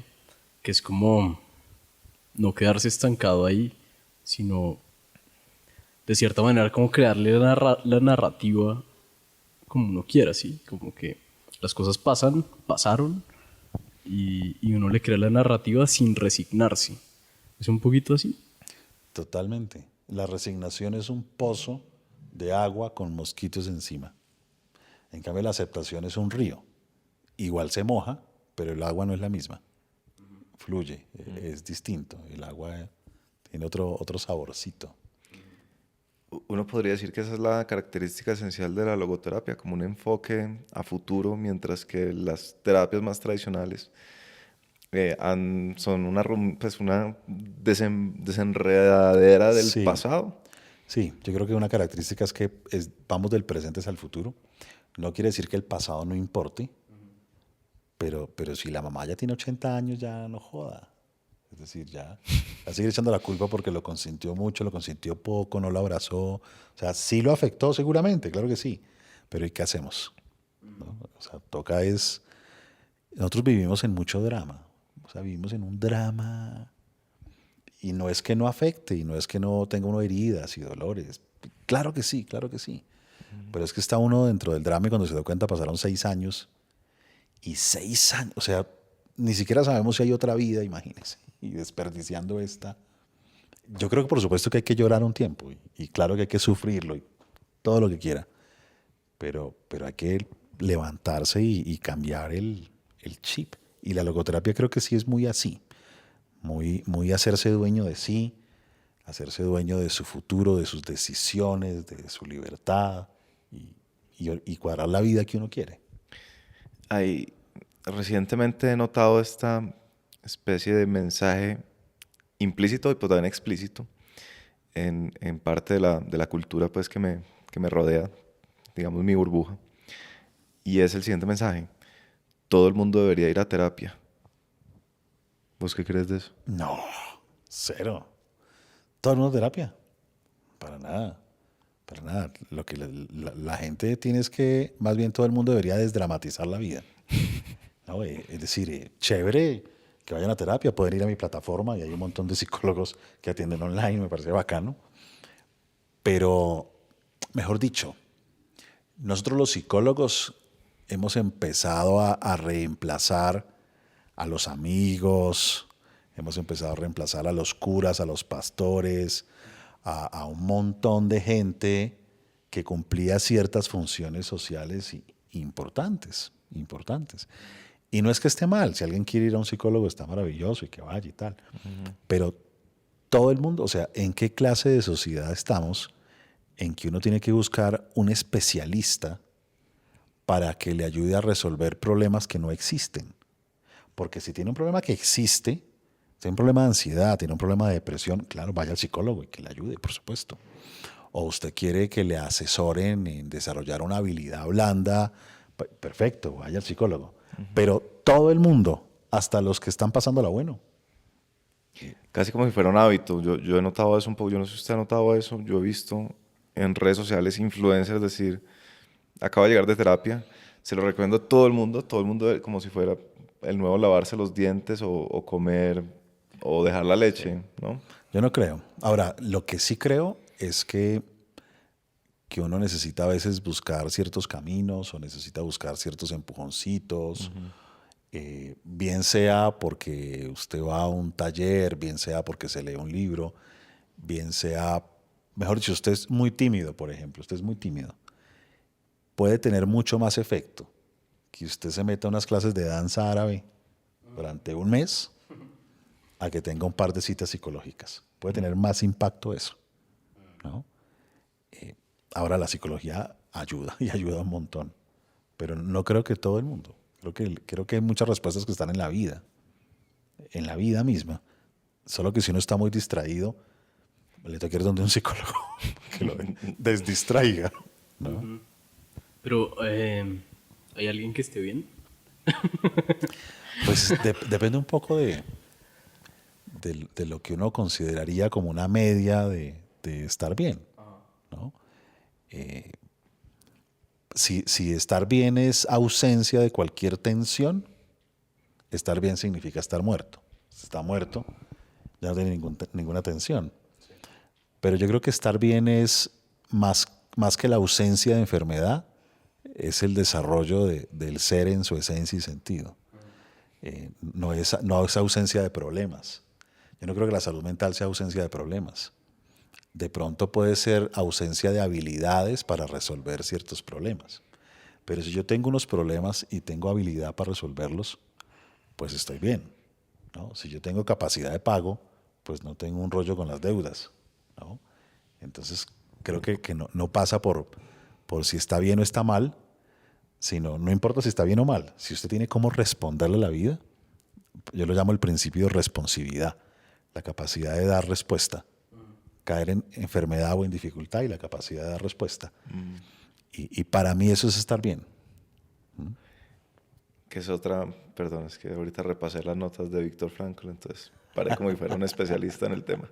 Speaker 3: que es como no quedarse estancado ahí, sino de cierta manera como crearle la narrativa como uno quiera, ¿sí? Como que las cosas pasaron y uno le crea la narrativa sin resignarse. ¿Es un poquito así?
Speaker 2: Totalmente. La resignación es un pozo de agua con mosquitos encima. En cambio, la aceptación es un río. Igual se moja, pero el agua no es la misma. Fluye, es distinto. El agua tiene otro saborcito.
Speaker 1: Uno podría decir que esa es la característica esencial de la logoterapia, como un enfoque a futuro, mientras que las terapias más tradicionales son una desenredadera del pasado.
Speaker 2: Sí, yo creo que una característica es que vamos del presente hacia el futuro. No quiere decir que el pasado no importe, pero si la mamá ya tiene 80 años, ya no joda. Es decir, ya va a seguir echando la culpa porque lo consintió mucho, lo consintió poco, no lo abrazó. O sea, sí lo afectó seguramente, claro que sí. Pero ¿y qué hacemos? ¿No? O sea, nosotros vivimos en mucho drama. O sea, vivimos en un drama y no es que no afecte y no es que no tenga uno heridas y dolores, Claro que sí, claro que sí. Pero es que está uno dentro del drama y cuando se da cuenta pasaron 6 años. Y 6 años, o sea, ni siquiera sabemos si hay otra vida, imagínense. Y desperdiciando esta. Yo creo que por supuesto que hay que llorar un tiempo. Y claro que hay que sufrirlo y todo lo que quiera. Pero hay que levantarse y cambiar el chip. Y la logoterapia creo que sí es muy así. Muy hacerse dueño de sí, hacerse dueño de su futuro, de sus decisiones, de su libertad y cuadrar la vida que uno quiere.
Speaker 1: Recientemente he notado esta especie de mensaje implícito y pues también explícito en parte de la cultura pues que me rodea, digamos mi burbuja. Y es el siguiente mensaje. Todo el mundo debería ir a terapia. ¿Vos qué crees de eso?
Speaker 2: No, cero. Todo el mundo terapia. Para nada. Para nada. Lo que la gente tiene es que más bien todo el mundo debería desdramatizar la vida. ¿No? Es decir, chévere que vayan a terapia, pueden ir a mi plataforma y hay un montón de psicólogos que atienden online, me parece bacano. Pero, mejor dicho, nosotros los psicólogos hemos empezado a reemplazar a los amigos, hemos empezado a reemplazar a los curas, a los pastores, a un montón de gente que cumplía ciertas funciones sociales importantes, importantes. Y no es que esté mal, si alguien quiere ir a un psicólogo está maravilloso y que vaya y tal. Pero todo el mundo, o sea, ¿en qué clase de sociedad estamos en que uno tiene que buscar un especialista para que le ayude a resolver problemas que no existen? Porque si tiene un problema que existe, tiene un problema de ansiedad, tiene un problema de depresión, claro, vaya al psicólogo y que le ayude, por supuesto. O usted quiere que le asesoren en desarrollar una habilidad blanda, perfecto, vaya al psicólogo. Pero todo el mundo, hasta los que están pasándola bueno.
Speaker 1: Casi como si fuera un hábito. Yo he notado eso un poco. Yo no sé si usted ha notado eso. Yo he visto en redes sociales influencers decir, acabo de llegar de terapia, se lo recomiendo a todo el mundo como si fuera el nuevo lavarse los dientes o comer o dejar la leche, ¿no?
Speaker 2: Yo no creo. Ahora, lo que sí creo es que uno necesita a veces buscar ciertos caminos o necesita buscar ciertos empujoncitos, bien sea porque usted va a un taller, bien sea porque se lee un libro, bien sea, mejor dicho, usted es muy tímido, por ejemplo, usted es muy tímido. Puede tener mucho más efecto que usted se meta a unas clases de danza árabe durante un mes a que tenga un par de citas psicológicas. Puede tener más impacto eso, ¿no? Ahora la psicología ayuda y ayuda un montón, pero no creo que todo el mundo. Creo que hay muchas respuestas que están en la vida misma. Solo que si uno está muy distraído, le toca ir donde un psicólogo que lo desdistraiga, ¿no?
Speaker 3: Pero, ¿hay alguien que esté bien?
Speaker 2: Pues depende un poco de lo que uno consideraría como una media de estar bien, ¿no? Si estar bien es ausencia de cualquier tensión, estar bien significa estar muerto. Si está muerto, ya no tiene ninguna tensión. Pero yo creo que estar bien es más que la ausencia de enfermedad, es el desarrollo del ser en su esencia y sentido. No es ausencia de problemas. Yo no creo que la salud mental sea ausencia de problemas. De pronto puede ser ausencia de habilidades para resolver ciertos problemas. Pero si yo tengo unos problemas y tengo habilidad para resolverlos, pues estoy bien, ¿no? Si yo tengo capacidad de pago, pues no tengo un rollo con las deudas, ¿no? Entonces creo que no pasa por si está bien o está mal, sino no importa si está bien o mal. Si usted tiene cómo responderle a la vida, yo lo llamo el principio de responsividad, la capacidad de dar respuesta. Caer en enfermedad o en dificultad y la capacidad de dar respuesta. Y para mí eso es estar bien.
Speaker 1: Que es otra, perdón, es que ahorita repasé las notas de Víctor Frankl, entonces parece como si fuera un especialista en el tema.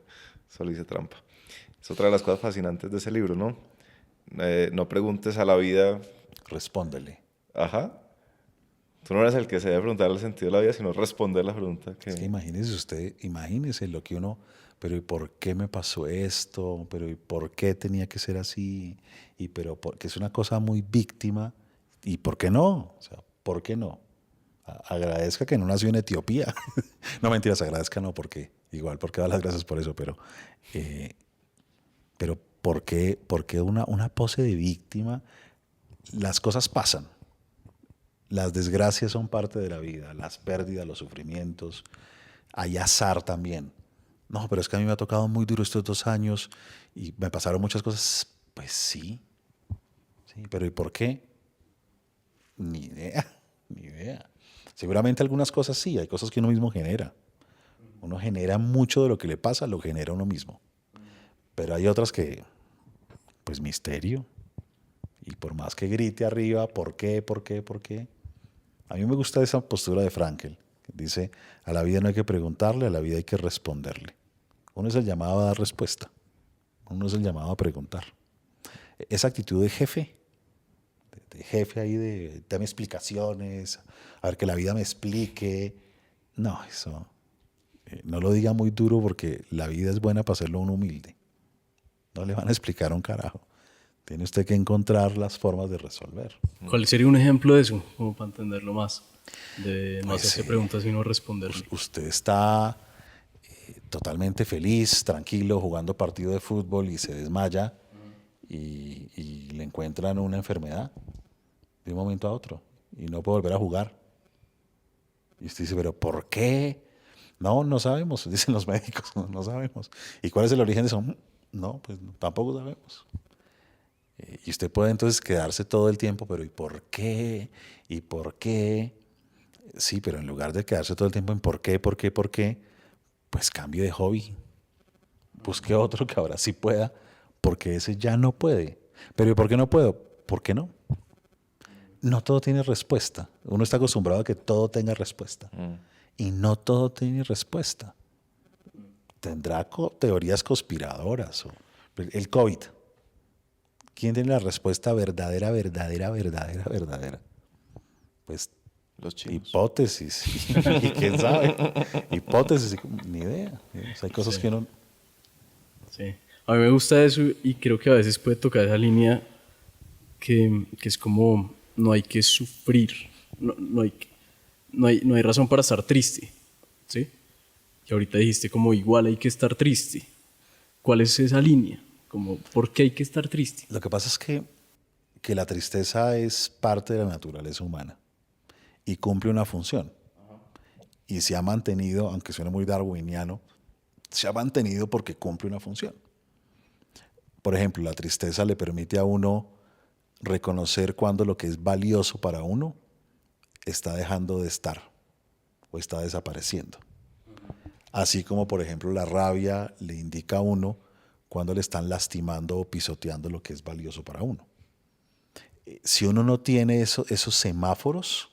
Speaker 1: Solo hice trampa. Es otra de las cosas fascinantes de ese libro, ¿no? No preguntes a la vida.
Speaker 2: Respóndele.
Speaker 1: Ajá. Tú no eres el que se debe preguntar el sentido de la vida, sino responder la pregunta que...
Speaker 2: Es que imagínese usted, imagínese lo que uno, pero ¿y por qué me pasó esto? Pero ¿y por qué tenía que ser así? Y pero porque es una cosa muy víctima. ¿Y por qué no? O sea, ¿por qué no? Agradezca que no nació en Etiopía. No, mentiras, agradezca no, porque igual, porque da las gracias por eso, pero ¿por qué una pose de víctima? Las cosas pasan. Las desgracias son parte de la vida, las pérdidas, los sufrimientos. Hay azar también. No, pero es que a mí me ha tocado muy duro estos 2 años y me pasaron muchas cosas. Pues sí, sí, pero ¿y por qué? Ni idea, ni idea. Seguramente algunas cosas sí, hay cosas que uno mismo genera. Uno genera mucho de lo que le pasa, lo genera uno mismo. Pero hay otras que, pues misterio. Y por más que grite arriba, ¿por qué, por qué, por qué? A mí me gusta esa postura de Frankl, que dice, a la vida no hay que preguntarle, a la vida hay que responderle. Uno es el llamado a dar respuesta, uno es el llamado a preguntar. Esa actitud de jefe ahí de dame explicaciones, a ver que la vida me explique. No, eso no lo diga muy duro porque la vida es buena para hacerlo uno humilde. No le van a explicar un carajo. Tiene usted que encontrar las formas de resolver.
Speaker 3: ¿Cuál sería un ejemplo de eso? Como para entenderlo más. De no
Speaker 2: Pues,
Speaker 3: hacerse preguntas sino responderle.
Speaker 2: Usted está totalmente feliz, tranquilo, jugando partido de fútbol y se desmaya y le encuentran una enfermedad de un momento a otro y no puede volver a jugar. Y usted dice, ¿pero por qué? No, no sabemos, dicen los médicos, no sabemos. ¿Y cuál es el origen de eso? No, pues tampoco sabemos. Y usted puede entonces quedarse todo el tiempo, pero ¿y por qué? ¿Y por qué? Sí, pero en lugar de quedarse todo el tiempo en por qué, por qué, por qué, pues cambie de hobby. Busque otro que ahora sí pueda, porque ese ya no puede. Pero ¿y por qué no puedo? ¿Por qué no? No todo tiene respuesta. Uno está acostumbrado a que todo tenga respuesta. Y no todo tiene respuesta. Tendrá teorías conspiradoras. El COVID. ¿Quién tiene la respuesta verdadera? Pues
Speaker 1: Los chinos.
Speaker 2: hipótesis. ¿Y quién sabe? Hipótesis, ni idea. O sea, hay cosas que no...
Speaker 3: Sí. A mí me gusta eso y creo que a veces puede tocar esa línea que es como no hay que sufrir, no hay razón para estar triste, ¿sí? Y ahorita dijiste como igual hay que estar triste. ¿Cuál es esa línea? Como, ¿por qué hay que estar triste?
Speaker 2: Lo que pasa es que la tristeza es parte de la naturaleza humana y cumple una función. Y se ha mantenido, aunque suene muy darwiniano, se ha mantenido porque cumple una función. Por ejemplo, la tristeza le permite a uno reconocer cuando lo que es valioso para uno está dejando de estar o está desapareciendo. Así como, por ejemplo, la rabia le indica a uno cuando le están lastimando o pisoteando lo que es valioso para uno. Si uno no tiene esos semáforos,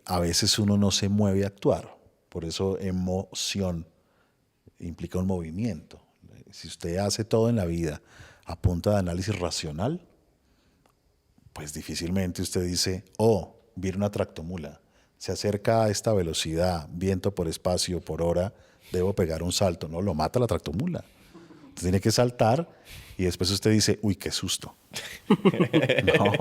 Speaker 2: a veces uno no se mueve a actuar. Por eso emoción implica un movimiento. Si usted hace todo en la vida a punta de análisis racional, pues difícilmente usted dice, oh, viene una tractomula, se acerca a esta velocidad, viento por espacio, por hora, debo pegar un salto. No, lo mata la tractomula. Usted tiene que saltar y después usted dice, uy, qué susto. No.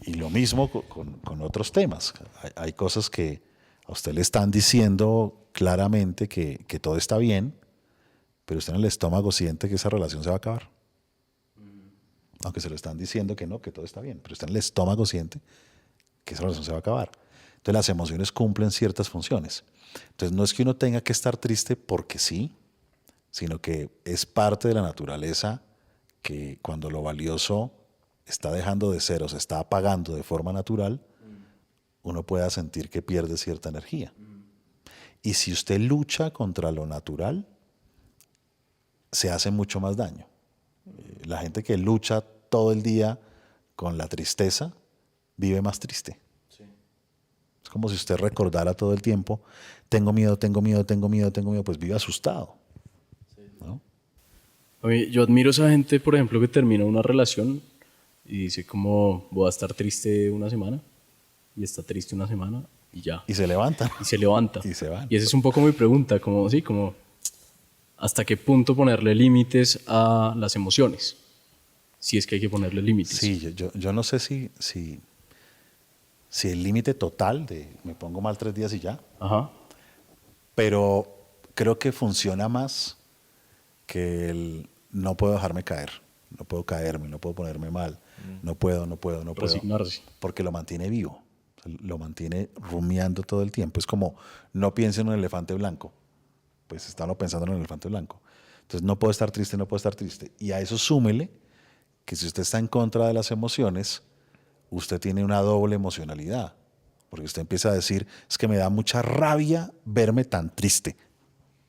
Speaker 2: Y lo mismo con otros temas. Hay cosas que a usted le están diciendo claramente que todo está bien, pero usted en el estómago siente que esa relación se va a acabar. Aunque se lo están diciendo que no, que todo está bien, pero usted en el estómago siente que esa relación se va a acabar. Entonces las emociones cumplen ciertas funciones. Entonces no es que uno tenga que estar triste porque sí, sino que es parte de la naturaleza que cuando lo valioso está dejando de ser o se está apagando de forma natural, uno pueda sentir que pierde cierta energía. Y si usted lucha contra lo natural, se hace mucho más daño. La gente que lucha todo el día con la tristeza vive más triste. Sí. Es como si usted recordara todo el tiempo, tengo miedo, pues vive asustado. ¿No?
Speaker 3: Yo admiro a esa gente, por ejemplo, que termina una relación y dice como voy a estar triste una semana y está triste una semana y ya.
Speaker 2: Y se levantan.
Speaker 3: Y se levanta.
Speaker 2: Y se van.
Speaker 3: Y esa es un poco mi pregunta, como, sí, como ¿hasta qué punto ponerle límites a las emociones? Si es que hay que ponerle límites.
Speaker 2: Sí, yo no sé si el límite total de me pongo mal 3 días y ya,
Speaker 3: Ajá.
Speaker 2: pero creo que funciona más que el no puedo dejarme caer, no puedo caerme, no puedo ponerme mal, no puedo.
Speaker 3: Resignarse.
Speaker 2: Porque lo mantiene vivo, lo mantiene rumiando todo el tiempo. Es como, no piense en un elefante blanco, pues está uno pensando en un elefante blanco. Entonces no puedo estar triste, no puedo estar triste. Y a eso súmele que si usted está en contra de las emociones, usted tiene una doble emocionalidad. Porque usted empieza a decir, es que me da mucha rabia verme tan triste.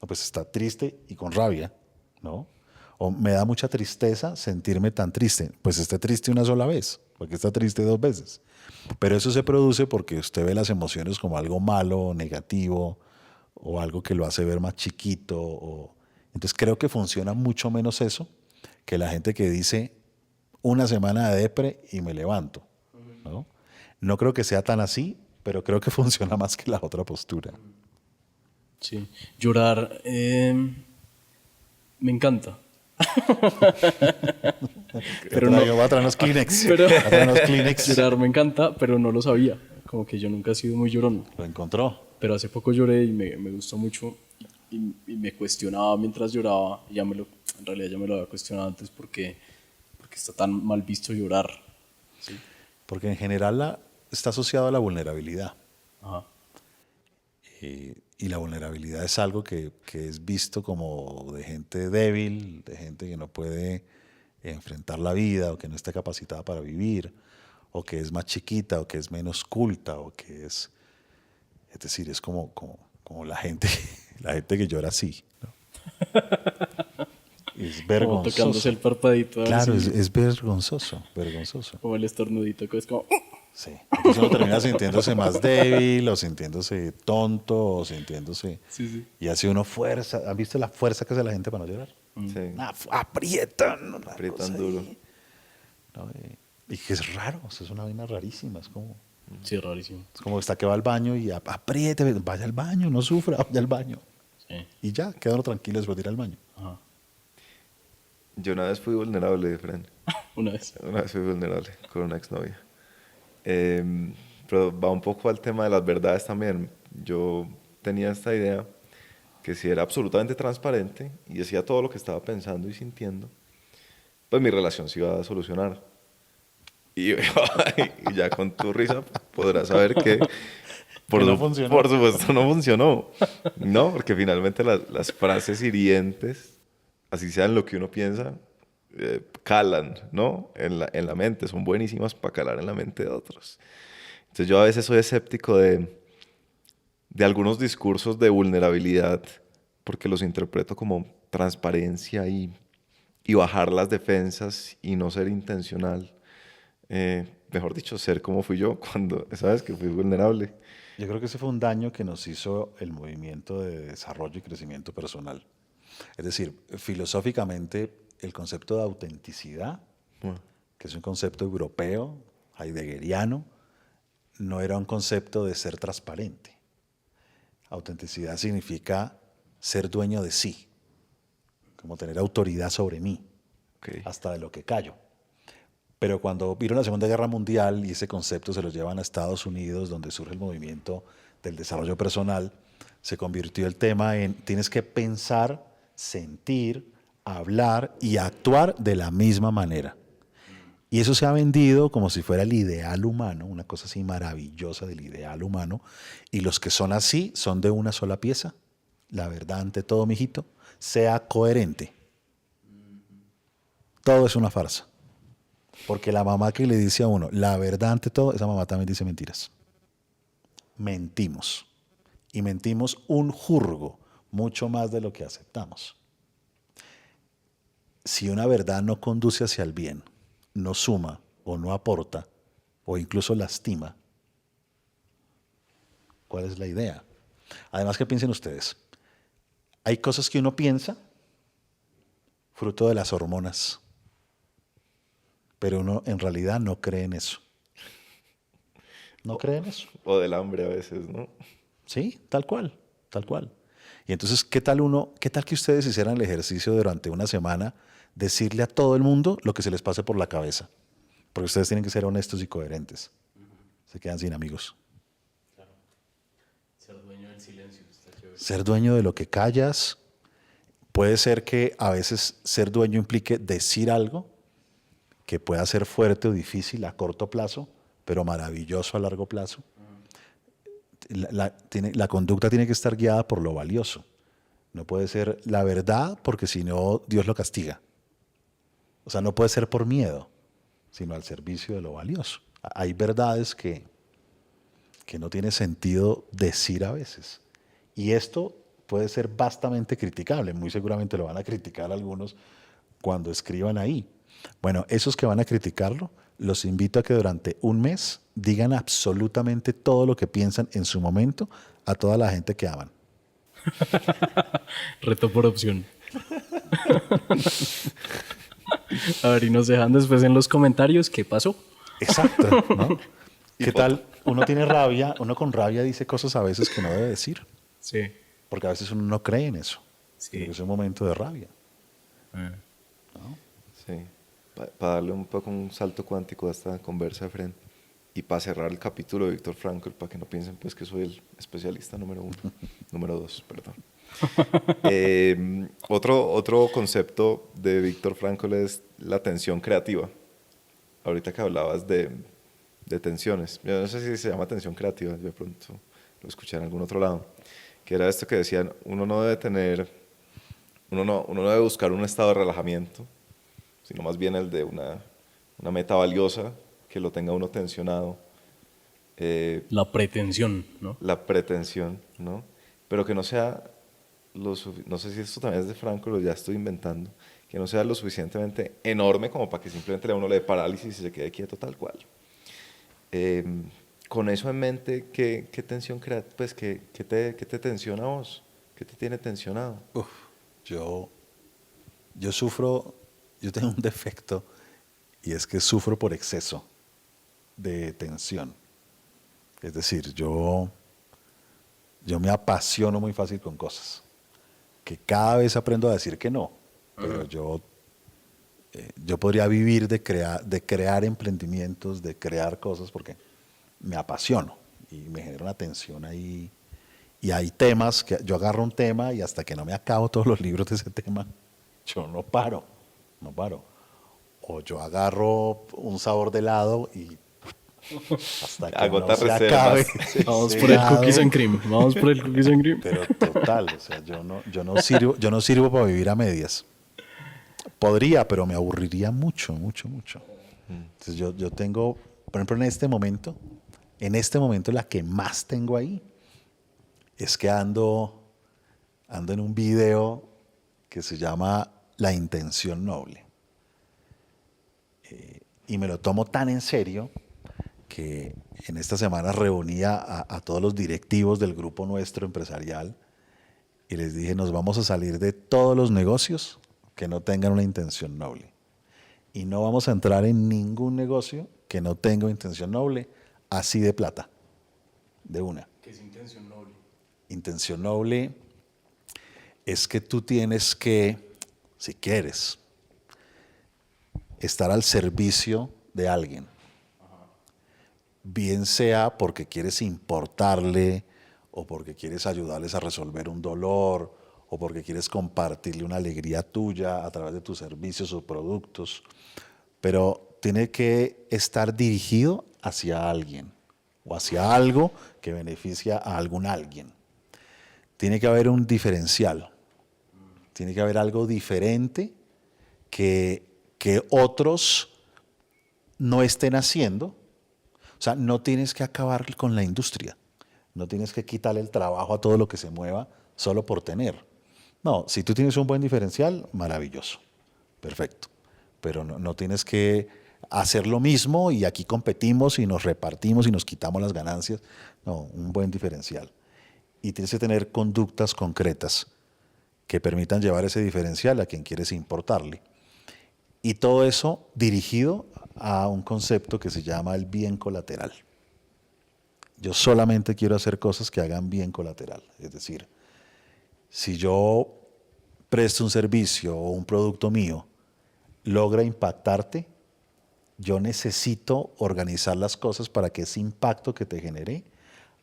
Speaker 2: No, pues está triste y con rabia, ¿no? O me da mucha tristeza sentirme tan triste. Pues esté triste una sola vez, porque está triste 2 veces. Pero eso se produce porque usted ve las emociones como algo malo, negativo, o algo que lo hace ver más chiquito. Entonces creo que funciona mucho menos eso que la gente que dice una semana de depre y me levanto, ¿no? No creo que sea tan así, pero creo que funciona más que la otra postura.
Speaker 3: Sí. Llorar me encanta.
Speaker 2: Pero no, voy a traer unos Kleenex.
Speaker 3: Pero,
Speaker 2: Voy a traer unos Kleenex.
Speaker 3: llorar me encanta, pero no lo sabía. Como que yo nunca he sido muy llorón.
Speaker 2: Lo encontró.
Speaker 3: Pero hace poco lloré y me gustó mucho y me cuestionaba mientras lloraba. Y en realidad ya me lo había cuestionado antes porque está tan mal visto llorar. ¿Sí?
Speaker 2: Porque en general está asociado a la vulnerabilidad.
Speaker 3: Ajá.
Speaker 2: Y la vulnerabilidad es algo que es visto como de gente débil, de gente que no puede enfrentar la vida o que no está capacitada para vivir, o que es más chiquita, o que es menos culta, o que es decir, es como la gente que llora así, ¿no? Es vergonzoso.
Speaker 3: Como tocándose el parpadito.
Speaker 2: Claro,
Speaker 3: así.
Speaker 2: es vergonzoso.
Speaker 3: Como el estornudito que es como...
Speaker 2: Sí. Entonces uno termina sintiéndose más débil, o sintiéndose tonto, o sintiéndose...
Speaker 3: Sí.
Speaker 2: Y hace uno fuerza. ¿Han visto la fuerza que hace la gente para no llorar?
Speaker 1: Sí.
Speaker 2: Aprietan.
Speaker 1: Aprietan duro.
Speaker 2: ¿No? Y que es raro, o sea, es una vaina rarísima. Es como está que va al baño y apriete, vaya al baño, no sufra, vaya al baño.
Speaker 3: Sí.
Speaker 2: Y ya, queda uno tranquilo después de ir al baño.
Speaker 3: Ajá.
Speaker 1: Yo una vez fui vulnerable, Fran.
Speaker 3: Una vez.
Speaker 1: Una vez fui vulnerable con una exnovia. Pero va un poco al tema de las verdades también. Yo tenía esta idea que si era absolutamente transparente y decía todo lo que estaba pensando y sintiendo, pues mi relación se iba a solucionar. Y ya con tu risa podrás saber que
Speaker 2: no funcionó.
Speaker 1: por supuesto no funcionó. No, porque finalmente las frases hirientes, así sean lo que uno piensa, calan, ¿no? En la mente, son buenísimas para calar en la mente de otros. Entonces yo a veces soy escéptico de algunos discursos de vulnerabilidad porque los interpreto como transparencia y bajar las defensas y no ser intencional. Mejor dicho, ser como fui yo cuando, ¿sabes? Que fui vulnerable.
Speaker 2: Yo creo que ese fue un daño que nos hizo el movimiento de desarrollo y crecimiento personal. Es decir, filosóficamente, el concepto de autenticidad, que es un concepto europeo, heideggeriano, no era un concepto de ser transparente. Autenticidad significa ser dueño de sí, como tener autoridad sobre mí, hasta de lo que callo. Pero cuando vino la Segunda Guerra Mundial y ese concepto se lo llevan a Estados Unidos, donde surge el movimiento del desarrollo personal, se convirtió el tema en tienes que pensar, sentir, hablar y actuar de la misma manera. Y eso se ha vendido como si fuera el ideal humano, una cosa así maravillosa del ideal humano. Y los que son así son de una sola pieza. La verdad ante todo, mijito, sea coherente. Todo es una farsa. Porque la mamá que le dice a uno, la verdad ante todo, esa mamá también dice mentiras. Mentimos. Y mentimos un jurgo, mucho más de lo que aceptamos. Si una verdad no conduce hacia el bien, no suma o no aporta, o incluso lastima, ¿cuál es la idea? Además, ¿qué piensen ustedes? Hay cosas que uno piensa fruto de las hormonas, pero uno en realidad no cree en eso. no cree en eso.
Speaker 1: O del hambre a veces, ¿no?
Speaker 2: Sí, tal cual, tal cual. Y entonces, qué tal que ustedes hicieran el ejercicio durante una semana, decirle a todo el mundo lo que se les pase por la cabeza? Porque ustedes tienen que ser honestos y coherentes. Se quedan sin amigos.
Speaker 3: Claro. Ser dueño del silencio está chévere.
Speaker 2: Ser dueño de lo que callas. Puede ser que a veces ser dueño implique decir algo que pueda ser fuerte o difícil a corto plazo, pero maravilloso a largo plazo. La conducta tiene que estar guiada por lo valioso. No puede ser la verdad, porque si no, Dios lo castiga. O sea, no puede ser por miedo, sino al servicio de lo valioso. Hay verdades que no tiene sentido decir a veces. Y esto puede ser vastamente criticable. Muy seguramente lo van a criticar algunos cuando escriban ahí. Bueno, esos que van a criticarlo, los invito a que durante un mes digan absolutamente todo lo que piensan en su momento a toda la gente que aman.
Speaker 3: Reto por opción. A ver, y nos dejan después en los comentarios qué pasó.
Speaker 2: Exacto, ¿no? ¿Qué tal? Uno tiene rabia, uno con rabia dice cosas a veces que no debe decir.
Speaker 3: Sí.
Speaker 2: Porque a veces uno no cree en eso.
Speaker 3: Sí.
Speaker 2: Es un momento de rabia.
Speaker 1: Sí. Para darle un poco un salto cuántico a esta conversa de frente. Y para cerrar el capítulo de Víctor Frankl, para que no piensen pues que soy el especialista número 1, número 2, perdón. Otro concepto de Víctor Frankl es la tensión creativa. Ahorita que hablabas de tensiones, yo no sé si se llama tensión creativa, yo de pronto lo escuché en algún otro lado, que era esto que decían, uno no debe buscar un estado de relajamiento, sino más bien el de una meta valiosa que lo tenga uno tensionado.
Speaker 3: La pretensión, ¿no?
Speaker 1: La pretensión, ¿no? Pero que no sea, no sé si esto también es de Franco, lo ya estoy inventando, que no sea lo suficientemente enorme como para que simplemente a uno le dé parálisis y se quede quieto tal cual. Con eso en mente, ¿qué tensión crea? Pues, ¿qué te tensiona a vos? ¿Qué te tiene tensionado?
Speaker 2: Yo tengo un defecto y es que sufro por exceso de tensión. Es decir, yo me apasiono muy fácil con cosas, que cada vez aprendo a decir que no, pero yo podría vivir de crear emprendimientos, de crear cosas, porque me apasiono y me genera una tensión ahí. Y hay temas que yo agarro un tema y hasta que no me acabo todos los libros de ese tema, yo no paro. O yo agarro un sabor de helado y hasta que
Speaker 1: Agota
Speaker 2: no se
Speaker 1: reservas.
Speaker 2: acabe.
Speaker 3: Vamos por el cookies and cream. Vamos por el cookies and cream.
Speaker 2: Pero total, o sea, yo no sirvo para vivir a medias. Podría, pero me aburriría mucho. Entonces yo tengo, por ejemplo, en este momento la que más tengo ahí es que ando en un video que se llama La Intención Noble. Y me lo tomo tan en serio que en esta semana reunía a todos los directivos del grupo nuestro empresarial y les dije, nos vamos a salir de todos los negocios que no tengan una intención noble. Y no vamos a entrar en ningún negocio que no tenga una intención noble, así de plata, de una.
Speaker 3: ¿Qué es intención noble?
Speaker 2: Intención noble es que tú tienes que, si quieres, estar al servicio de alguien. Bien sea porque quieres importarle o porque quieres ayudarles a resolver un dolor o porque quieres compartirle una alegría tuya a través de tus servicios o productos, pero tiene que estar dirigido hacia alguien o hacia algo que beneficia a algún alguien. Tiene que haber un diferencial, tiene que haber algo diferente que otros no estén haciendo. O sea, no tienes que acabar con la industria, no tienes que quitarle el trabajo a todo lo que se mueva solo por tener. No, si tú tienes un buen diferencial, maravilloso, perfecto. Pero no tienes que hacer lo mismo y aquí competimos y nos repartimos y nos quitamos las ganancias. No, un buen diferencial. Y tienes que tener conductas concretas que permitan llevar ese diferencial a quien quieres importarle. Y todo eso dirigido a un concepto que se llama el bien colateral. yo solamente quiero hacer cosas que hagan bien colateral. Es decir, si yo presto un servicio o un producto mío, logra impactarte, yo necesito organizar las cosas para que ese impacto que te genere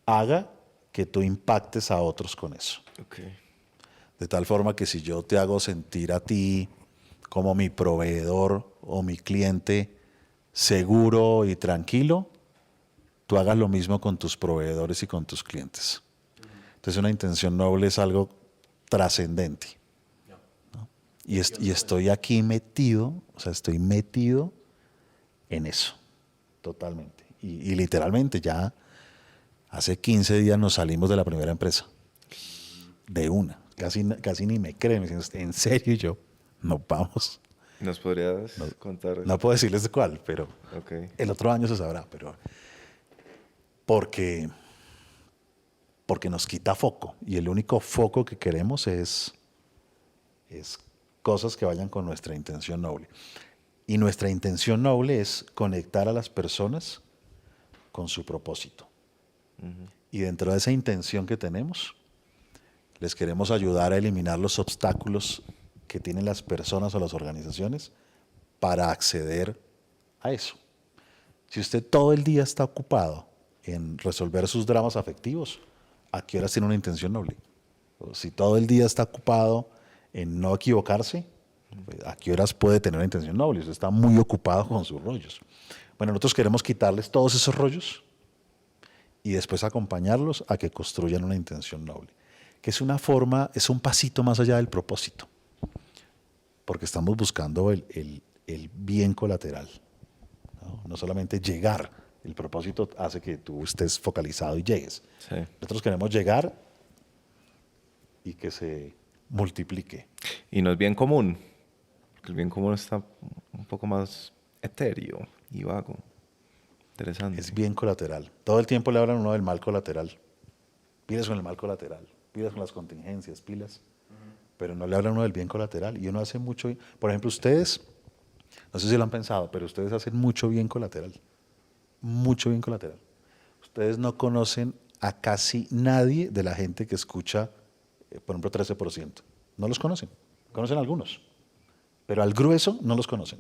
Speaker 2: haga que tú impactes a otros con eso.
Speaker 1: Okay.
Speaker 2: De tal forma que si yo te hago sentir a ti como mi proveedor o mi cliente seguro y tranquilo, tú hagas lo mismo con tus proveedores y con tus clientes. Entonces una intención noble es algo trascendente. ¿No? Y estoy aquí metido, o sea, estoy metido en eso, totalmente. Y literalmente ya hace 15 días nos salimos de la primera empresa. De una. Casi ni me creen. Me dicen, ¿en serio? Y yo, no vamos.
Speaker 1: ¿Nos podrías contar?
Speaker 2: No puedo decirles de cuál, pero
Speaker 1: Okay.
Speaker 2: el otro año se sabrá. Pero porque nos quita foco. Y el único foco que queremos es cosas que vayan con nuestra intención noble. Y nuestra intención noble es conectar a las personas con su propósito. Y dentro de esa intención que tenemos, les queremos ayudar a eliminar los obstáculos que tienen las personas o las organizaciones para acceder a eso. Si usted todo el día está ocupado en resolver sus dramas afectivos, ¿a qué horas tiene una intención noble? O si todo el día está ocupado en no equivocarse, ¿a qué horas puede tener una intención noble? Usted está muy ocupado con sus rollos. Bueno, nosotros queremos quitarles todos esos rollos y después acompañarlos a que construyan una intención noble, que es una forma, es un pasito más allá del propósito, porque estamos buscando el bien colateral, ¿no? No solamente llegar, el propósito hace que tú estés focalizado y llegues.
Speaker 1: Sí.
Speaker 2: Nosotros queremos llegar y que se multiplique.
Speaker 1: Y no es bien común, porque el bien común está un poco más etéreo y vago. Interesante.
Speaker 2: Es bien colateral. Todo el tiempo le hablan a uno del mal colateral. Pilas con el mal colateral, pilas con las contingencias, pilas. Pero no le hablan a uno del bien colateral. Y uno hace mucho. Por ejemplo, ustedes, no sé si lo han pensado, pero ustedes hacen mucho bien colateral. Mucho bien colateral. Ustedes no conocen a casi nadie de la gente que escucha, por ejemplo, 13%. No los conocen. Conocen a algunos. Pero al grueso no los conocen.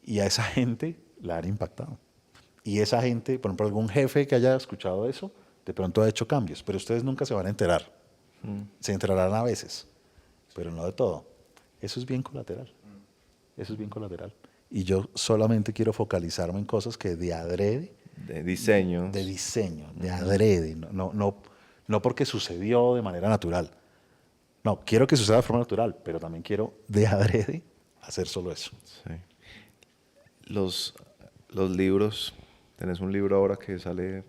Speaker 2: Y a esa gente la han impactado. Y esa gente, por ejemplo, algún jefe que haya escuchado eso, de pronto ha hecho cambios, pero ustedes nunca se van a enterar. Se enterarán a veces, pero no de todo. Eso es bien colateral. Eso es bien colateral. Y yo solamente quiero focalizarme en cosas que de adrede.
Speaker 1: De diseño.
Speaker 2: De diseño, de adrede. No porque sucedió de manera natural. No, quiero que suceda de forma natural, pero también quiero de adrede hacer solo eso.
Speaker 1: Sí. Los libros, tenés un libro ahora que sale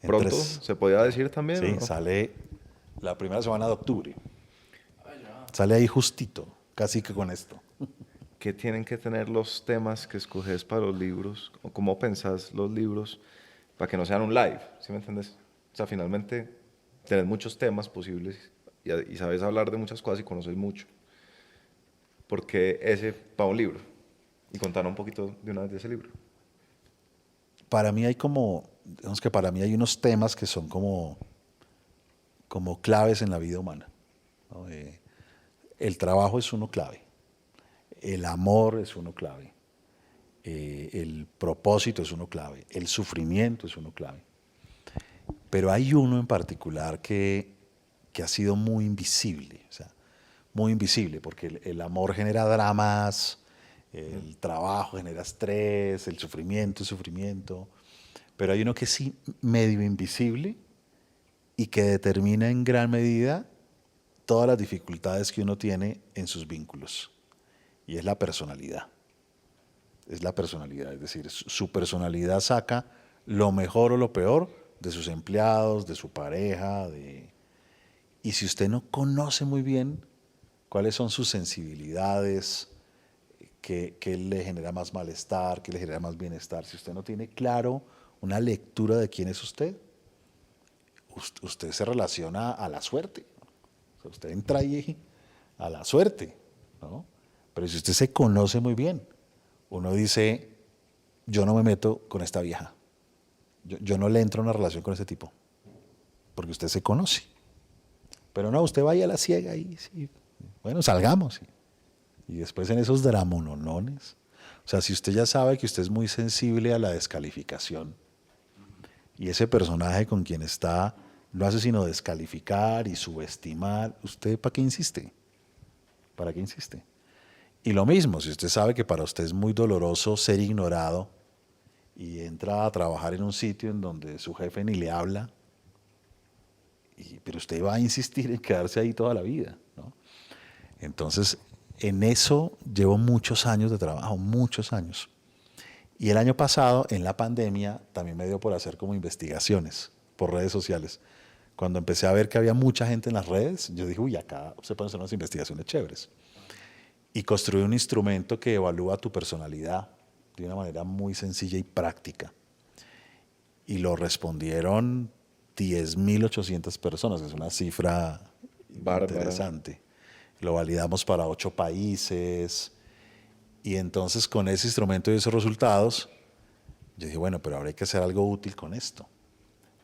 Speaker 1: pronto, ¿se podía decir también?
Speaker 2: Sí,
Speaker 1: ¿no?
Speaker 2: sale la primera semana de octubre. Sale ahí justito, casi que con esto.
Speaker 1: ¿Qué tienen que tener los temas que escoges para los libros? ¿O cómo pensás los libros para que no sean un live? ¿Sí me entiendes? O sea, finalmente tenés muchos temas posibles y sabes hablar de muchas cosas y conoces mucho. ¿Por qué ese para un libro? Y contar un poquito de una vez de ese libro.
Speaker 2: Para mí hay digamos que para mí hay unos temas que son como claves en la vida humana, ¿no? El trabajo es uno clave, el amor es uno clave, el propósito es uno clave, el sufrimiento es uno clave. Pero hay uno en particular que ha sido muy invisible, o sea, muy invisible, porque el amor genera dramas, el trabajo genera estrés, el sufrimiento, pero hay uno que es medio invisible y que determina en gran medida todas las dificultades que uno tiene en sus vínculos, y es la personalidad. Es la personalidad, es decir, su personalidad saca lo mejor o lo peor de sus empleados, de su pareja, y si usted no conoce muy bien cuáles son sus sensibilidades, qué le genera más malestar, qué le genera más bienestar, si usted no tiene claro una lectura de quién es usted se relaciona a la suerte. O sea, usted entra ahí a la suerte, ¿no? Pero si usted se conoce muy bien, uno dice, yo no me meto con esta vieja. Yo no le entro a una relación con ese tipo, porque usted se conoce. Pero no, usted vaya a la ciega y sí, bueno, salgamos. Y después en esos dramononones. O sea, si usted ya sabe que usted es muy sensible a la descalificación y ese personaje con quien está no hace sino descalificar y subestimar, ¿usted para qué insiste? ¿Para qué insiste? Y lo mismo, si usted sabe que para usted es muy doloroso ser ignorado y entra a trabajar en un sitio en donde su jefe ni le habla, pero usted va a insistir en quedarse ahí toda la vida, ¿no? Entonces, en eso llevo muchos años de trabajo, muchos años. Y el año pasado, en la pandemia, también me dio por hacer como investigaciones por redes sociales. Cuando empecé a ver que había mucha gente en las redes, yo dije, uy, acá se pueden hacer unas investigaciones chéveres. Y construí un instrumento que evalúa tu personalidad de una manera muy sencilla y práctica. Y lo respondieron 10.800 personas, que es una cifra
Speaker 1: Bárbara.
Speaker 2: interesante. Lo validamos para 8 países. Y entonces con ese instrumento y esos resultados, yo dije, bueno, pero ahora hay que hacer algo útil con esto.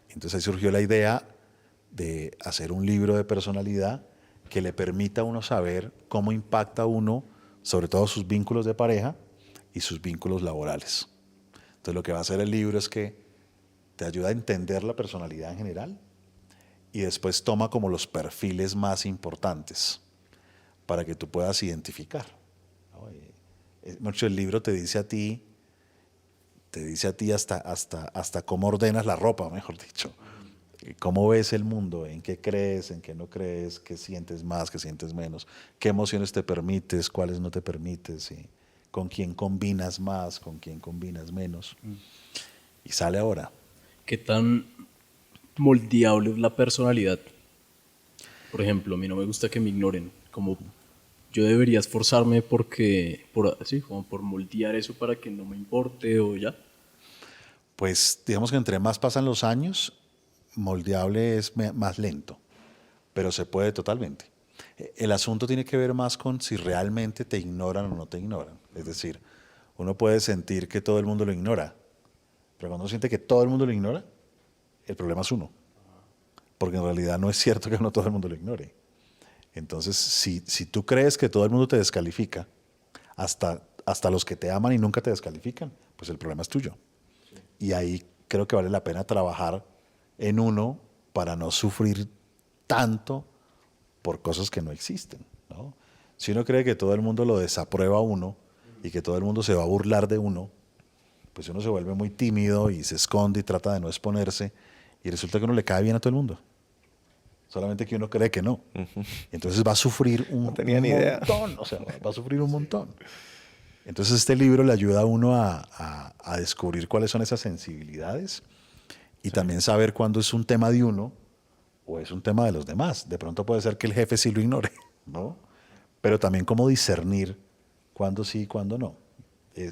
Speaker 2: Entonces ahí surgió la idea de hacer un libro de personalidad que le permita a uno saber cómo impacta a uno, sobre todo sus vínculos de pareja y sus vínculos laborales. Entonces lo que va a hacer el libro es que te ayuda a entender la personalidad en general y después toma como los perfiles más importantes para que tú puedas identificar, ¿no? Mucho el libro te dice a ti hasta cómo ordenas la ropa, mejor dicho. ¿Cómo ves el mundo? ¿En qué crees? ¿En qué no crees? ¿Qué sientes más? ¿Qué sientes menos? ¿Qué emociones te permites? ¿Cuáles no te permites? ¿Sí? ¿Con quién combinas más? ¿Con quién combinas menos? Y sale ahora.
Speaker 3: ¿Qué tan moldeable es la personalidad? Por ejemplo, a mí no me gusta que me ignoren. Como yo debería esforzarme como por moldear eso para que no me importe o ya.
Speaker 2: Pues digamos que entre más pasan los años, moldeable es más lento, pero se puede totalmente. El asunto tiene que ver más con si realmente te ignoran o no te ignoran. Es decir, uno puede sentir que todo el mundo lo ignora, pero cuando uno siente que todo el mundo lo ignora, el problema es uno. Porque en realidad no es cierto que no todo el mundo lo ignore. Entonces, si tú crees que todo el mundo te descalifica, hasta los que te aman y nunca te descalifican, pues el problema es tuyo. Y ahí creo que vale la pena trabajar en uno para no sufrir tanto por cosas que no existen, ¿no? Si uno cree que todo el mundo lo desaprueba a uno y que todo el mundo se va a burlar de uno, pues uno se vuelve muy tímido y se esconde y trata de no exponerse y resulta que uno le cae bien a todo el mundo. Solamente que uno cree que no. Entonces va a sufrir un montón. O sea, va a sufrir un montón. Entonces este libro le ayuda a uno a descubrir cuáles son esas sensibilidades y también saber cuándo es un tema de uno o es un tema de los demás. De pronto puede ser que el jefe sí lo ignore, ¿no? Pero también cómo discernir cuándo sí y cuándo no.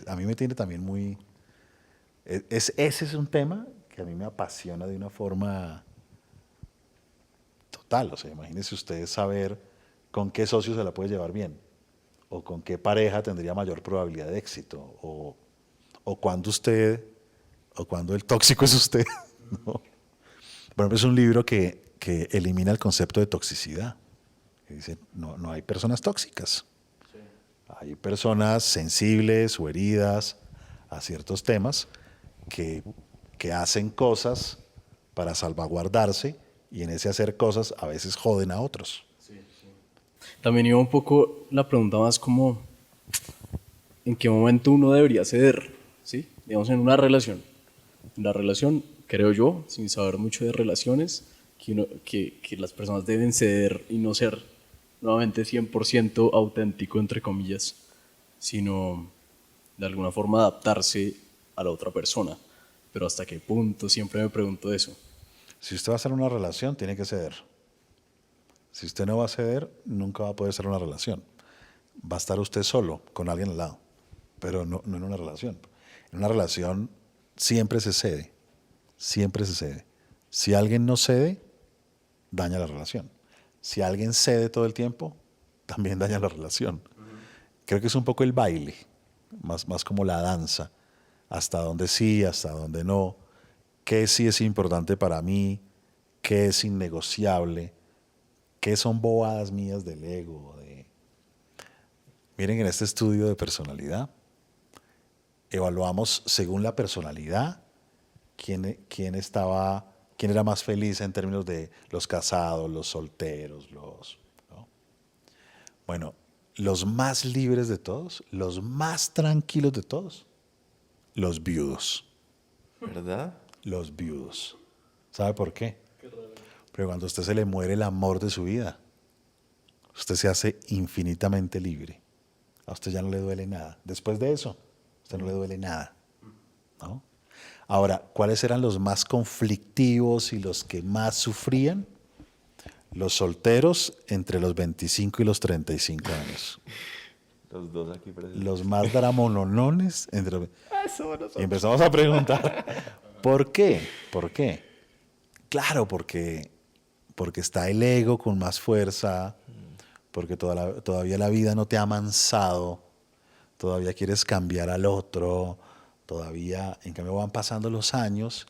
Speaker 2: A mí me tiene también muy... Ese es un tema que a mí me apasiona de una forma total. O sea, imagínese usted saber con qué socio se la puede llevar bien o con qué pareja tendría mayor probabilidad de éxito o cuándo el tóxico es usted, ¿no? Por ejemplo, es un libro que elimina el concepto de toxicidad. Que dice, no hay personas tóxicas. Sí. Hay personas sensibles o heridas a ciertos temas que hacen cosas para salvaguardarse y en ese hacer cosas a veces joden a otros.
Speaker 3: Sí, sí. También iba un poco la pregunta más como ¿en qué momento uno debería ceder? ¿Sí? Digamos en una relación. En la relación, creo yo, sin saber mucho de relaciones, que las personas deben ceder y no ser nuevamente 100% auténtico, entre comillas, sino de alguna forma adaptarse a la otra persona. Pero ¿hasta qué punto? Siempre me pregunto eso.
Speaker 2: Si usted va a hacer una relación, tiene que ceder. Si usted no va a ceder, nunca va a poder ser una relación. Va a estar usted solo, con alguien al lado, pero no en una relación. En una relación siempre se cede, siempre se cede. Si alguien no cede, daña la relación. Si alguien cede todo el tiempo, también daña la relación. Creo que es un poco el baile, más como la danza. Hasta dónde sí, hasta dónde no. qué sí es importante para mí, qué es innegociable, qué son bobadas mías del ego. Miren, en este estudio de personalidad, evaluamos según la personalidad quién era más feliz en términos de los casados, los solteros, ¿no? Bueno, los más libres de todos, los más tranquilos de todos, los viudos.
Speaker 1: ¿Verdad?
Speaker 2: Los viudos. ¿Sabe por qué? Porque cuando a usted se le muere el amor de su vida, usted se hace infinitamente libre. A usted ya no le duele nada. Después de eso, a usted no le duele nada, ¿no? Ahora, ¿cuáles eran los más conflictivos y los que más sufrían? Los solteros entre los 25 y los 35 años.
Speaker 1: Los dos aquí presentes.
Speaker 2: Los más dramononones y empezamos a preguntar, ¿por qué? ¿Por qué? Claro, porque está el ego con más fuerza, porque todavía la vida no te ha amansado, todavía quieres cambiar al otro, todavía, en cambio van pasando los años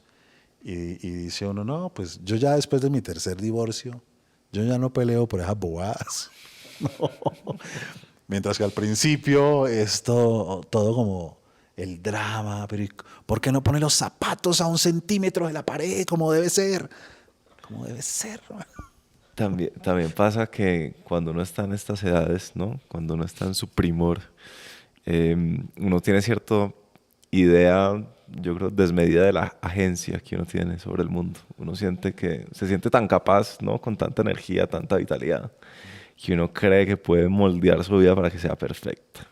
Speaker 2: y dice uno, no, pues yo ya después de mi tercer divorcio, yo ya no peleo por esas bobadas. No. Mientras que al principio es todo como el drama, pero ¿por qué no pone los zapatos a 1 centímetro de la pared como debe ser? Como debe ser.
Speaker 1: También pasa que cuando uno está en estas edades, ¿no? Cuando uno está en su primor, uno tiene cierta idea, yo creo, desmedida de la agencia que uno tiene sobre el mundo. Uno se siente tan capaz, ¿no? Con tanta energía, tanta vitalidad, que uno cree que puede moldear su vida para que sea perfecta.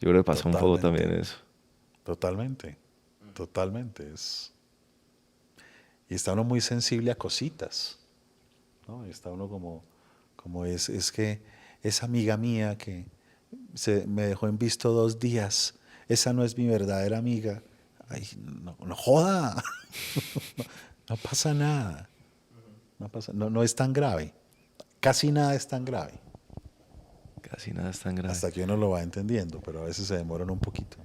Speaker 1: Yo creo que pasa un poco también eso.
Speaker 2: Totalmente. Y está uno muy sensible a cositas, ¿no? Y está uno como es que esa amiga mía que me dejó en visto 2 días, esa no es mi verdadera amiga. Ay, no joda. No pasa nada. No es tan grave. Casi nada es tan grave.
Speaker 1: Casi nada es tan grave.
Speaker 2: Hasta que uno lo va entendiendo, pero a veces se demoran un poquito.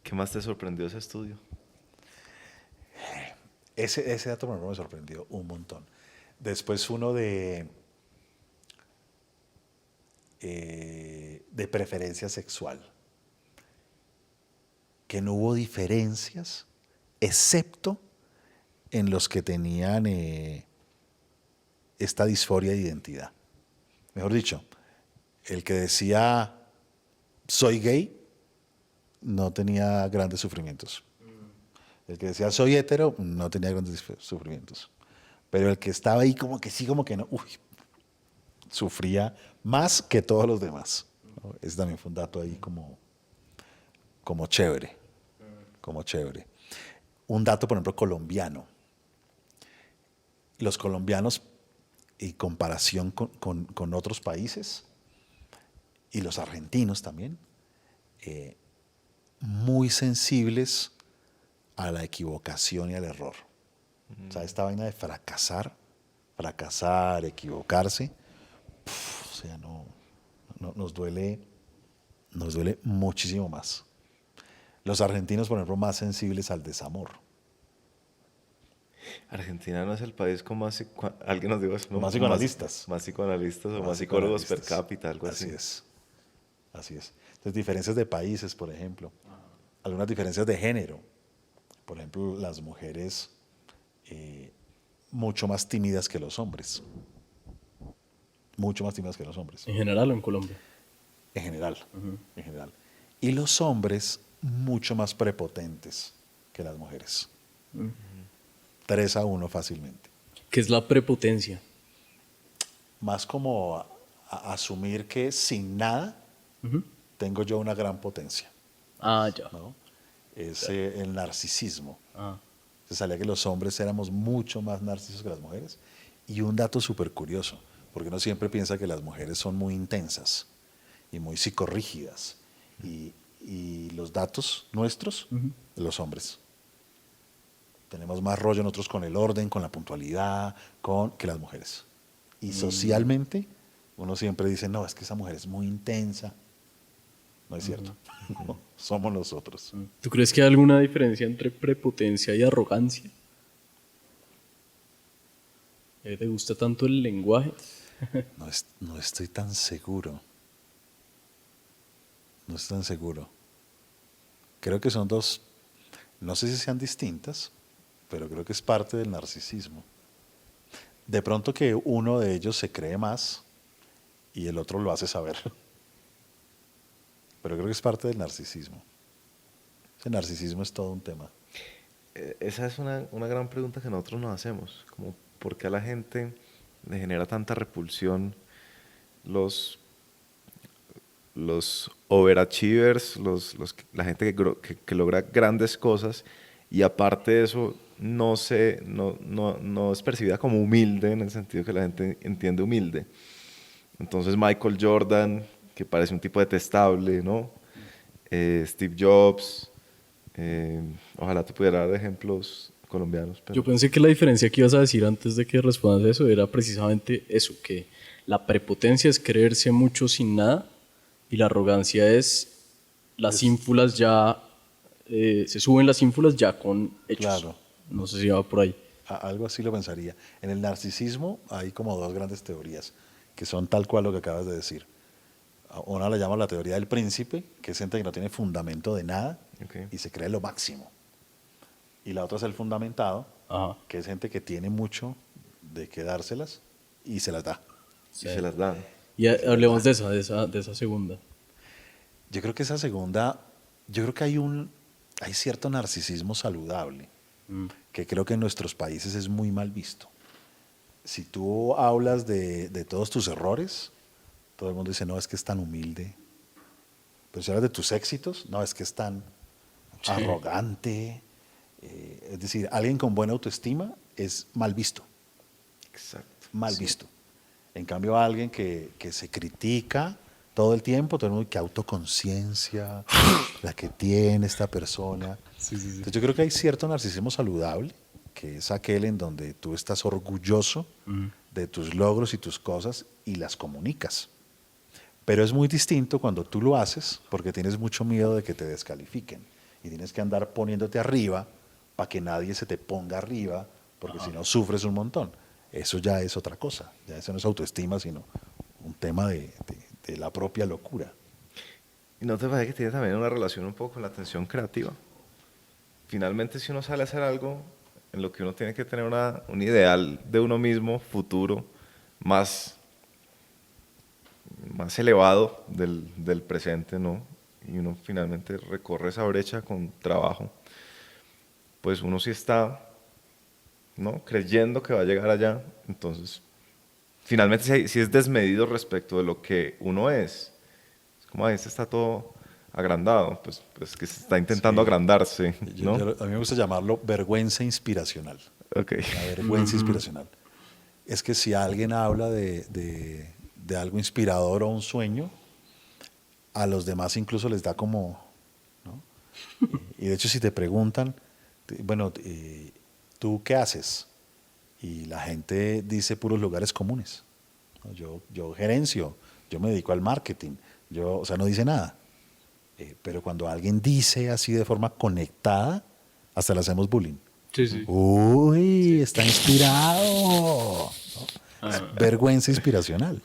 Speaker 1: ¿Qué más te sorprendió ese estudio?
Speaker 2: Ese dato me sorprendió un montón. Después uno de preferencia sexual. Que no hubo diferencias, excepto en los que tenían esta disforia de identidad. Mejor dicho, el que decía soy gay no tenía grandes sufrimientos. El que decía soy hetero no tenía grandes sufrimientos. Pero el que estaba ahí como que sí, como que no, sufría más que todos los demás, ¿no? Ese también fue un dato ahí como chévere. Un dato, por ejemplo, colombiano. Los colombianos, en comparación con otros países, y los argentinos también, muy sensibles a la equivocación y al error. O sea, esta vaina de fracasar, equivocarse, o sea, nos duele muchísimo más. Los argentinos, por ejemplo, más sensibles al desamor.
Speaker 1: Argentina no es el país con más... Alguien nos dijo eso, ¿no?
Speaker 2: Más psicoanalistas.
Speaker 1: Más psicoanalistas o más psicólogos per cápita, algo así.
Speaker 2: Así es. Entonces, diferencias de países, por ejemplo. Algunas diferencias de género. Por ejemplo, las mujeres mucho más tímidas que los hombres. Mucho más tímidas que los hombres.
Speaker 3: ¿En general o en Colombia?
Speaker 2: En general. Y los hombres mucho más prepotentes que las mujeres. 3-1 fácilmente.
Speaker 3: ¿Qué es la prepotencia?
Speaker 2: Más como a asumir que sin nada tengo yo una gran potencia.
Speaker 3: Ah, ya.
Speaker 2: ¿No? Es el narcisismo.
Speaker 3: Ah.
Speaker 2: Se salía que los hombres éramos mucho más narcisos que las mujeres. Y un dato súper curioso, porque uno siempre piensa que las mujeres son muy intensas y muy psicorrígidas. Y los datos nuestros, de los hombres. Tenemos más rollo nosotros con el orden, con la puntualidad, que las mujeres. Y socialmente, uno siempre dice, no, es que esa mujer es muy intensa. no es cierto. No, somos nosotros.
Speaker 3: ¿Tú crees que hay alguna diferencia entre prepotencia y arrogancia? ¿Te gusta tanto el lenguaje?
Speaker 2: No estoy tan seguro. No estoy tan seguro. Creo que son dos, no sé si sean distintas, pero creo que es parte del narcisismo. De pronto que uno de ellos se cree más y el otro lo hace saber. Pero creo que es parte del narcisismo. El narcisismo es todo un tema.
Speaker 1: Esa es una gran pregunta que nosotros nos hacemos, como por qué a la gente le genera tanta repulsión los overachievers, la gente que logra grandes cosas y aparte de eso no es percibida como humilde en el sentido que la gente entiende humilde. Entonces Michael Jordan, que parece un tipo detestable, ¿no? Steve Jobs, ojalá te pudiera dar ejemplos colombianos. Pero...
Speaker 3: Yo pensé que la diferencia que ibas a decir antes de que respondas eso era precisamente eso, que la prepotencia es creerse mucho sin nada y la arrogancia es las ínfulas ya, se suben las ínfulas ya con hechos.
Speaker 2: Claro.
Speaker 3: No sé si va por ahí.
Speaker 2: Algo así lo pensaría. En el narcisismo hay como dos grandes teorías, que son tal cual lo que acabas de decir. Una la llama la teoría del príncipe, que es gente que no tiene fundamento de nada y se cree lo máximo. Y la otra es el fundamentado,
Speaker 3: Ajá.
Speaker 2: que es gente que tiene mucho de qué dárselas y se las da.
Speaker 1: Y se las dan.
Speaker 3: Y hablemos de esa segunda.
Speaker 2: Yo creo que esa segunda, yo creo que hay cierto narcisismo saludable, que creo que en nuestros países es muy mal visto. Si tú hablas de todos tus errores, todo el mundo dice, no, es que es tan humilde. Pero si hablas de tus éxitos, no, es que es tan arrogante. Es decir, alguien con buena autoestima es mal visto.
Speaker 1: Exacto.
Speaker 2: Mal visto. En cambio, alguien que se critica todo el tiempo, todo el mundo, qué autoconciencia la que tiene esta persona. Entonces yo creo que hay cierto narcisismo saludable, que es aquel en donde tú estás orgulloso de tus logros y tus cosas y las comunicas. Pero es muy distinto cuando tú lo haces porque tienes mucho miedo de que te descalifiquen y tienes que andar poniéndote arriba para que nadie se te ponga arriba, porque si no sufres un montón. Eso ya es otra cosa, ya eso no es autoestima, sino un tema de la propia locura.
Speaker 1: ¿Y no te parece que tiene también una relación un poco con la tensión creativa? Finalmente, si uno sale a hacer algo en lo que uno tiene que tener un ideal de uno mismo, futuro, más elevado del presente, ¿no? Y uno finalmente recorre esa brecha con trabajo, pues uno sí está, ¿no?, creyendo que va a llegar allá. Entonces, finalmente si es desmedido respecto de lo que uno es como ahí está todo agrandado, pues que se está intentando agrandarse, ¿no?
Speaker 2: A mí me gusta llamarlo vergüenza inspiracional.
Speaker 1: Okay.
Speaker 2: La vergüenza inspiracional. Es que si alguien habla de algo inspirador o un sueño, a los demás incluso les da como, ¿no? Y de hecho si te preguntan, bueno, ¿tú qué haces? Y la gente dice puros lugares comunes. Yo gerencio, yo me dedico al marketing, o sea, no dice nada. Pero cuando alguien dice así de forma conectada, hasta le hacemos bullying.
Speaker 3: Sí.
Speaker 2: Uy, está inspirado. ¿No? Es vergüenza inspiracional.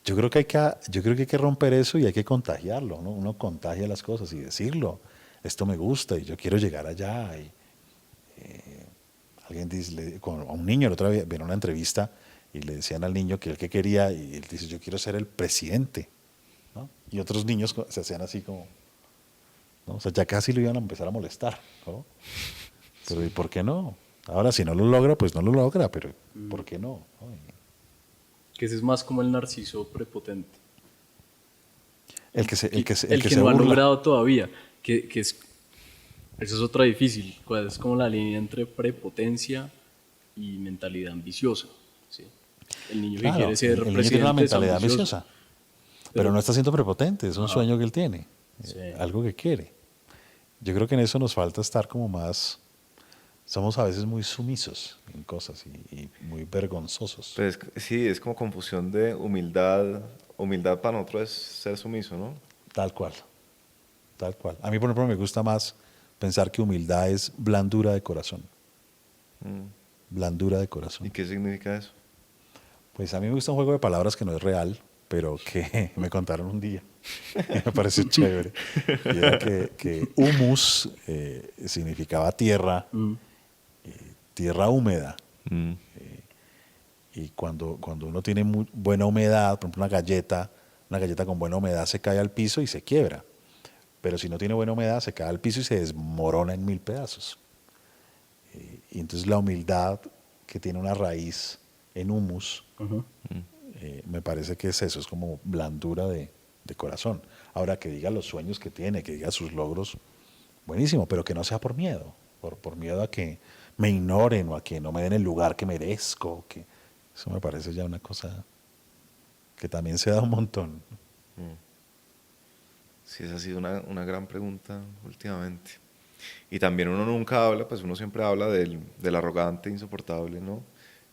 Speaker 2: Yo creo que hay que romper eso y hay que contagiarlo, ¿no? Uno contagia las cosas y decirlo. Esto me gusta y yo quiero llegar allá. Alguien dice, a un niño, el otro día vieron una entrevista y le decían al niño que él que quería y él dice, yo quiero ser el presidente, ¿no? Y otros niños se hacían así como, ¿no? O sea, ya casi lo iban a empezar a molestar, ¿no? Pero ¿y por qué no? Ahora, si no lo logra, pues no lo logra, pero ¿por qué no?
Speaker 3: Que ese es más como el narciso prepotente.
Speaker 2: El que
Speaker 3: no
Speaker 2: burla.
Speaker 3: ha logrado todavía. Esa es otra difícil. Es como la línea entre prepotencia y mentalidad ambiciosa. ¿Sí? El niño que quiere ser
Speaker 2: el niño
Speaker 3: presidente
Speaker 2: tiene una mentalidad
Speaker 3: es ambicioso,
Speaker 2: ambiciosa, pero no está siendo prepotente, es un sueño que él tiene,
Speaker 3: Sí.
Speaker 2: algo que quiere. Yo creo que en eso nos falta estar como más somos a veces muy sumisos en cosas y muy vergonzosos.
Speaker 1: Pues sí, es como confusión de humildad. Humildad para nosotros es ser sumiso, ¿no?
Speaker 2: Tal cual, tal cual. A mí, por ejemplo, me gusta más pensar que humildad es blandura de corazón. Blandura de
Speaker 1: ¿Y
Speaker 2: corazón.
Speaker 1: qué significa eso?
Speaker 2: Pues a mí me gusta un juego de palabras que no es real, pero que me contaron un día. Y me pareció chévere. Y era que humus significaba tierra, tierra húmeda.
Speaker 1: Mm.
Speaker 2: Y cuando uno tiene buena humedad, por ejemplo una galleta con buena humedad se cae al piso y se quiebra. Pero si no tiene buena humedad, se cae al piso y se desmorona en 1000 pedazos. Y entonces la humildad que tiene una raíz en humus, me parece que es eso, es como blandura de corazón. Ahora, que diga los sueños que tiene, que diga sus logros, buenísimo, pero que no sea por miedo, por miedo a que me ignoren o a que no me den el lugar que merezco. Eso me parece ya una cosa que también se da un montón.
Speaker 1: Sí, esa ha sido una gran pregunta últimamente. Y también uno nunca habla, pues uno siempre habla del arrogante, insoportable, ¿no?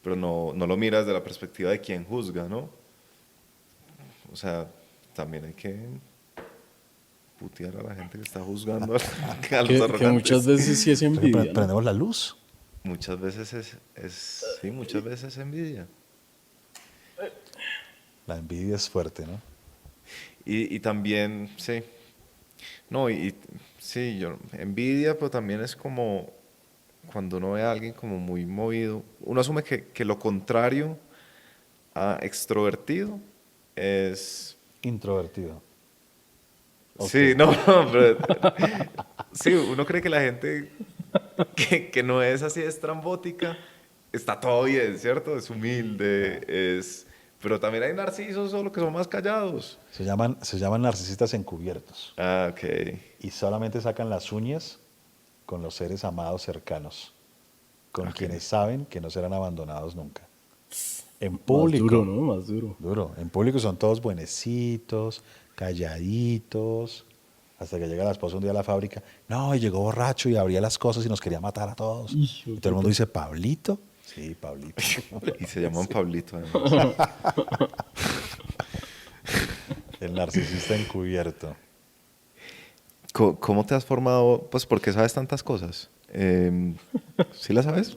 Speaker 1: Pero no lo miras desde la perspectiva de quien juzga, ¿no? O sea, también hay que putear a la gente que está juzgando a los
Speaker 3: Que
Speaker 1: arrogantes.
Speaker 3: muchas veces sí es envidia, ¿no?
Speaker 2: Prendemos la luz.
Speaker 1: Muchas veces sí, muchas veces es envidia.
Speaker 2: La envidia es fuerte, ¿no?
Speaker 1: Y también, sí, no, sí, envidia, pero también es como cuando uno ve a alguien como muy movido, uno asume que lo contrario a extrovertido es...
Speaker 2: Introvertido.
Speaker 1: Sí, no, pero, sí, uno cree que la gente que no es así estrambótica está todo bien, ¿cierto? Es humilde, pero también hay narcisos solo que son más callados.
Speaker 2: Se llaman narcisistas encubiertos.
Speaker 1: Ah, ok.
Speaker 2: Y solamente sacan las uñas con los seres amados cercanos, con
Speaker 1: Ok.
Speaker 2: quienes saben que no serán abandonados nunca. En
Speaker 3: Más
Speaker 2: público,
Speaker 3: duro, ¿no? Más duro.
Speaker 2: duro. En público son todos buenecitos, calladitos, hasta que llega la esposa un día a la fábrica. No, y llegó borracho y abría las cosas y nos quería matar a todos.
Speaker 3: Hijo
Speaker 2: Y
Speaker 3: de
Speaker 2: todo el mundo
Speaker 3: puta.
Speaker 2: dice, ¿Pablito? Sí, Pablito.
Speaker 1: Y se llaman Pablito, además.
Speaker 2: El narcisista encubierto.
Speaker 1: ¿Cómo te has formado? Pues, ¿por qué sabes tantas cosas? ¿Sí las sabes?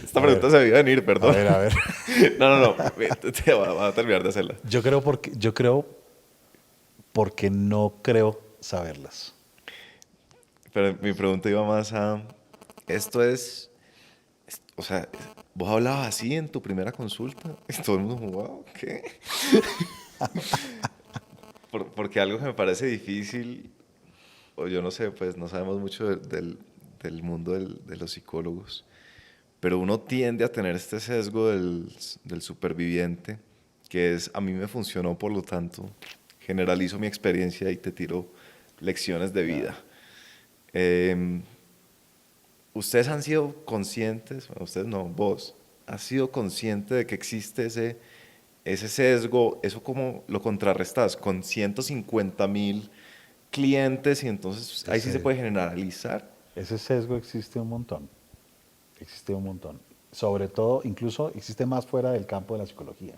Speaker 1: Esta pregunta se debía venir, perdón.
Speaker 2: A ver.
Speaker 1: No. Te va a terminar de hacerla.
Speaker 2: Yo creo porque no creo saberlas.
Speaker 1: Pero mi pregunta iba más a... O sea, vos hablabas así en tu primera consulta y todo el mundo, wow, ¿qué? Porque algo que me parece difícil, o yo no sé, pues no sabemos mucho del mundo de los psicólogos, pero uno tiende a tener este sesgo del superviviente, que es, a mí me funcionó, por lo tanto, generalizo mi experiencia y te tiro lecciones de vida. Ustedes han sido conscientes, bueno, ustedes no, vos, has sido consciente de que existe ese sesgo, eso como lo contrarrestas con 150.000 clientes y entonces ahí sí se puede generalizar.
Speaker 2: Ese sesgo existe un montón. Existe un montón. Sobre todo, incluso existe más fuera del campo de la psicología.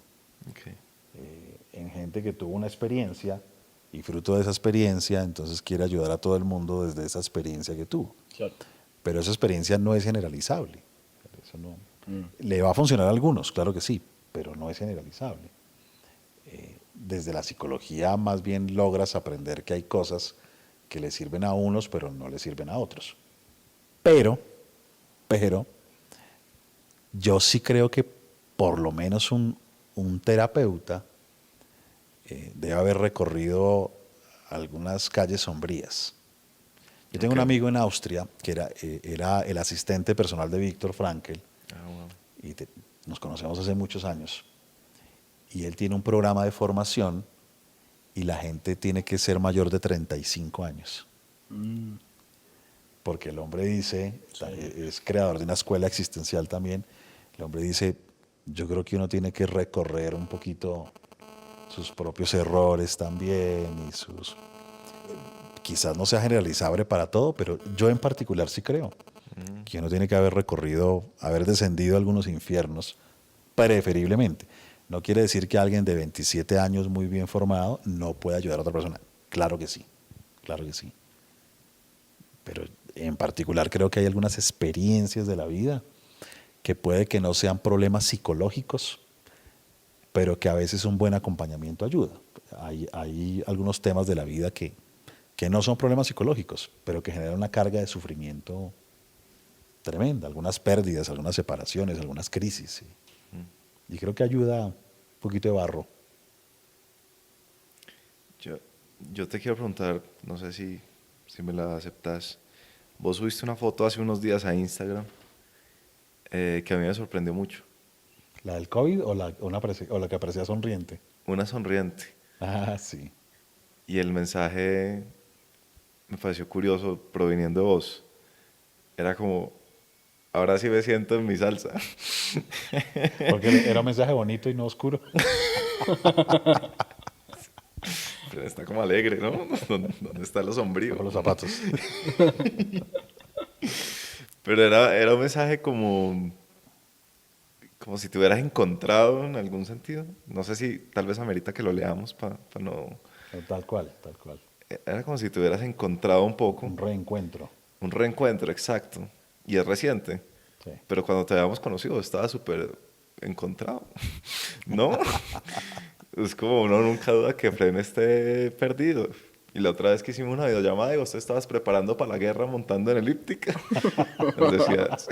Speaker 1: Okay.
Speaker 2: En gente que tuvo una experiencia y fruto de esa experiencia, entonces quiere ayudar a todo el mundo desde esa experiencia que tuvo.
Speaker 3: Claro.
Speaker 2: Pero esa experiencia no es generalizable. Eso no. Le va a funcionar a algunos, claro que sí, pero no es generalizable. Desde la psicología más bien logras aprender que hay cosas que le sirven a unos, pero no le sirven a otros. Pero, yo sí creo que por lo menos un terapeuta debe haber recorrido algunas calles sombrías. Yo tengo un amigo en Austria que era el asistente personal de Viktor Frankl, y nos conocemos hace muchos años. Y él tiene un programa de formación y la gente tiene que ser mayor de 35 años. Porque el hombre dice, es creador de una escuela existencial también, el hombre dice, yo creo que uno tiene que recorrer un poquito sus propios errores también y quizás no sea generalizable para todo, pero yo en particular sí creo que uno tiene que haber recorrido, haber descendido a algunos infiernos, preferiblemente. No quiere decir que alguien de 27 años muy bien formado no pueda ayudar a otra persona. Claro que sí, claro que sí. Pero en particular creo que hay algunas experiencias de la vida que puede que no sean problemas psicológicos, pero que a veces un buen acompañamiento ayuda. Hay algunos temas de la vida que no son problemas psicológicos, pero que generan una carga de sufrimiento tremenda, algunas pérdidas, algunas separaciones, algunas crisis. ¿Sí? Y creo que ayuda un poquito de barro.
Speaker 1: Yo te quiero preguntar, no sé si me la aceptas. Vos subiste una foto hace unos días a Instagram que a mí me sorprendió mucho.
Speaker 2: ¿La del COVID o la que parecía sonriente?
Speaker 1: Una sonriente.
Speaker 2: Ah, sí.
Speaker 1: Y el mensaje me pareció curioso proviniendo de vos. Era como, ahora sí me siento en mi salsa.
Speaker 2: Porque era un mensaje bonito y no oscuro.
Speaker 1: Pero está como alegre, ¿no? ¿Dónde está lo sombrío?
Speaker 2: Con los zapatos.
Speaker 1: Pero era un mensaje como si te hubieras encontrado en algún sentido. No sé si tal vez amerita que lo leamos para no...
Speaker 2: Tal cual, tal cual.
Speaker 1: Era como si te hubieras encontrado un poco.
Speaker 2: Un reencuentro.
Speaker 1: Un reencuentro, exacto. Y es reciente.
Speaker 2: Sí.
Speaker 1: Pero cuando te habíamos conocido estaba súper encontrado. ¿No? Es como uno nunca duda que Fren esté perdido. Y la otra vez que hicimos una videollamada y vos te estabas preparando para la guerra montando en elíptica. Nos decías,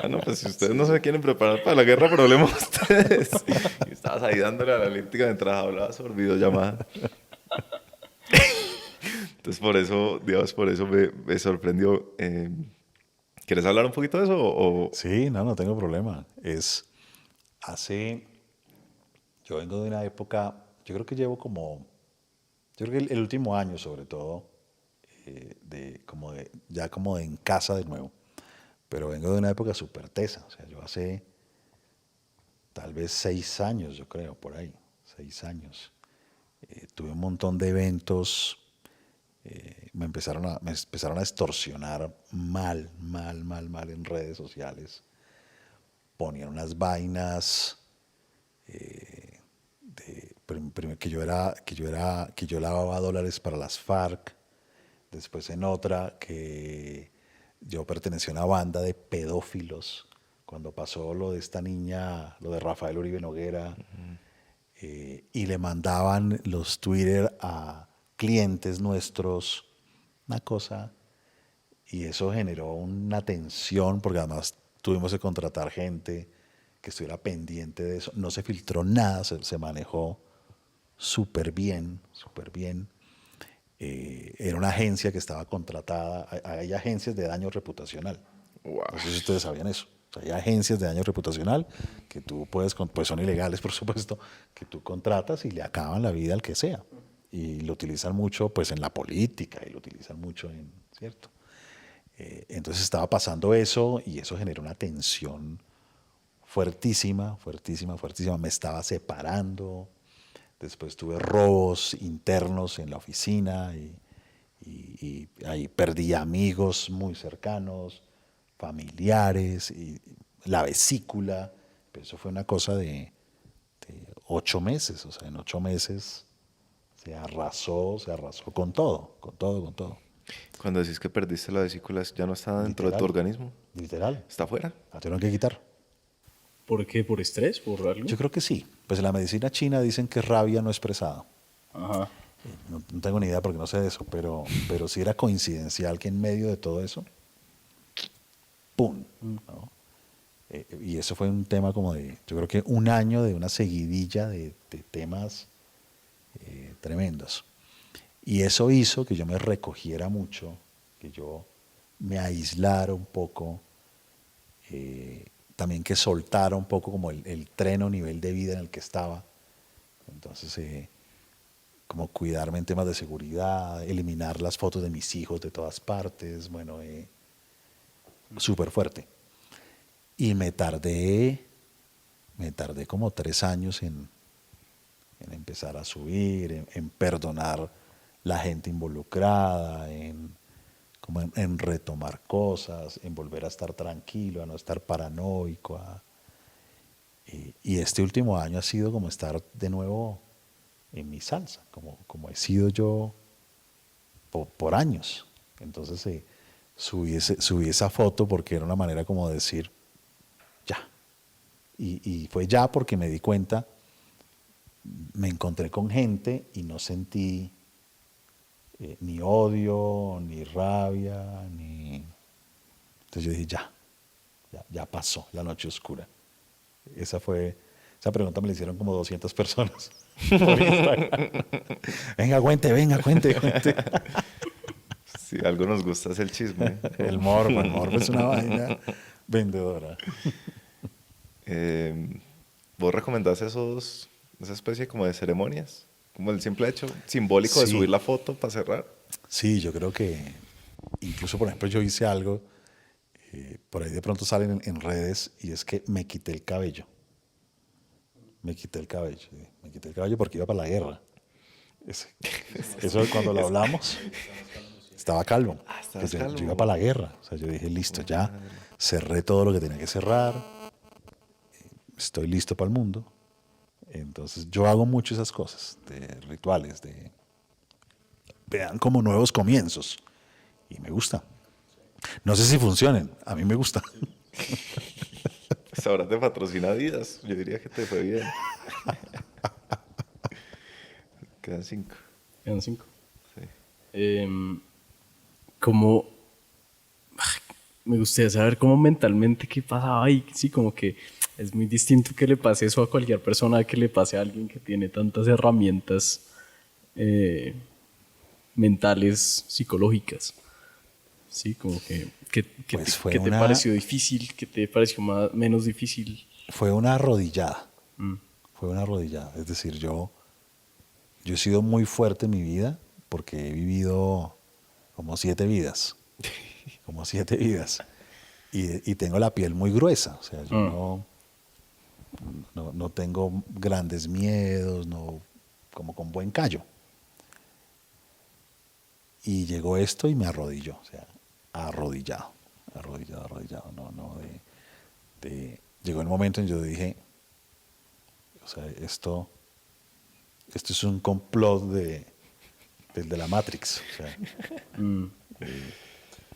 Speaker 1: no, pues si ustedes no se quieren preparar para la guerra, problema ustedes. Y estabas ahí dándole a la elíptica mientras hablabas por videollamada. Entonces por eso, Dios, por eso me sorprendió. ¿Quieres hablar un poquito de eso?
Speaker 2: Sí, no tengo problema. Yo vengo de una época, yo creo que yo creo que el último año sobre todo, ya como de en casa de nuevo, pero vengo de una época súper tesa, o sea, yo hace tal vez 6 años, yo creo, por ahí, 6 años. Tuve un montón de eventos, me empezaron a extorsionar mal en redes sociales. Ponían unas vainas primero que yo lavaba dólares para las FARC, después en otra que yo pertenecía a una banda de pedófilos cuando pasó lo de esta niña, lo de Rafael Uribe Noguera, y le mandaban los Twitter a clientes nuestros, una cosa, y eso generó una tensión porque además tuvimos que contratar gente que estuviera pendiente de eso. No se filtró nada, se manejó súper bien, súper bien. Era una agencia que estaba contratada. Hay agencias de daño reputacional.
Speaker 1: Wow.
Speaker 2: No sé si ustedes sabían eso. O sea, hay agencias de daño reputacional que tú puedes, pues son ilegales por supuesto, que tú contratas y le acaban la vida al que sea. Y lo utilizan mucho pues en la política y lo utilizan mucho en, ¿cierto? Entonces estaba pasando eso y eso generó una tensión fuertísima. Me estaba separando. Después tuve robos internos en la oficina y ahí perdí amigos muy cercanos, familiares, y la vesícula. Pero eso fue una cosa de 8 meses. O sea, en 8 meses se arrasó con todo.
Speaker 1: Cuando decís que perdiste la vesícula, ¿ya no está dentro de tu organismo?
Speaker 2: Literal.
Speaker 1: ¿Está afuera?
Speaker 2: La tuvieron que quitar.
Speaker 3: ¿Por qué? ¿Por estrés? ¿Por algo?
Speaker 2: Yo creo que sí. Pues en la medicina china dicen que es rabia no expresada.
Speaker 3: Ajá.
Speaker 2: No tengo ni idea porque no sé de eso, pero sí era coincidencial que en medio de todo eso, ¡pum! ¿no? Y eso fue un tema como yo creo que un año de una seguidilla de temas tremendos. Y eso hizo que yo me recogiera mucho, que yo me aislara un poco, también que soltara un poco como el tren o nivel de vida en el que estaba. Entonces, como cuidarme en temas de seguridad, eliminar las fotos de mis hijos de todas partes, bueno, súper fuerte. Y me tardé como 3 años en empezar a subir, en perdonar la gente involucrada, como en retomar cosas, en volver a estar tranquilo, a no estar paranoico. Y este último año ha sido como estar de nuevo en mi salsa, como he sido yo por años. Entonces subí esa foto porque era una manera como de decir, ya. Y fue ya porque me di cuenta, me encontré con gente y no sentí ni odio, ni rabia, ni... Entonces yo dije, ya pasó la noche oscura. Esa pregunta me la hicieron como 200 personas por Instagram. Venga, cuente.
Speaker 1: Si algo nos gusta es el chisme.
Speaker 2: El morbo es una vaina vendedora.
Speaker 1: ¿Vos recomendás esa especie como de ceremonias? Como el simple hecho simbólico de subir la foto para cerrar.
Speaker 2: Sí, yo creo que incluso, por ejemplo, yo hice algo, por ahí de pronto salen en redes, y es que me quité el cabello. Me quité el cabello porque iba para la guerra. Eso cuando lo hablamos, estaba calvo.
Speaker 1: Estabas
Speaker 2: Yo
Speaker 1: calvo.
Speaker 2: iba para la guerra. O sea, yo dije, listo, ya cerré todo lo que tenía que cerrar. Estoy listo para el mundo. Entonces yo hago mucho esas cosas, de rituales, vean como nuevos comienzos. Y me gusta. No sé si funcionen, a mí me gusta.
Speaker 1: Pues ahora te patrocina Adidas. Yo diría que te fue bien. Quedan 5.
Speaker 3: Quedan 5.
Speaker 1: Sí.
Speaker 3: Como me gustaría saber cómo mentalmente qué pasaba ahí. Sí, como que es muy distinto que le pase eso a cualquier persona que le pase a alguien que tiene tantas herramientas mentales, psicológicas. Sí, como que
Speaker 2: Pues
Speaker 3: ¿qué te pareció difícil? ¿Qué te pareció menos difícil?
Speaker 2: Fue una arrodillada. Fue una arrodillada. Es decir, yo he sido muy fuerte en mi vida porque he vivido como 7 vidas. Como 7 vidas. Y tengo la piel muy gruesa. O sea, yo no tengo grandes miedos, como con buen callo. Y llegó esto y me arrodilló. O sea, arrodillado. Llegó el momento en que yo dije, o sea, esto es un complot del de la Matrix. O sea,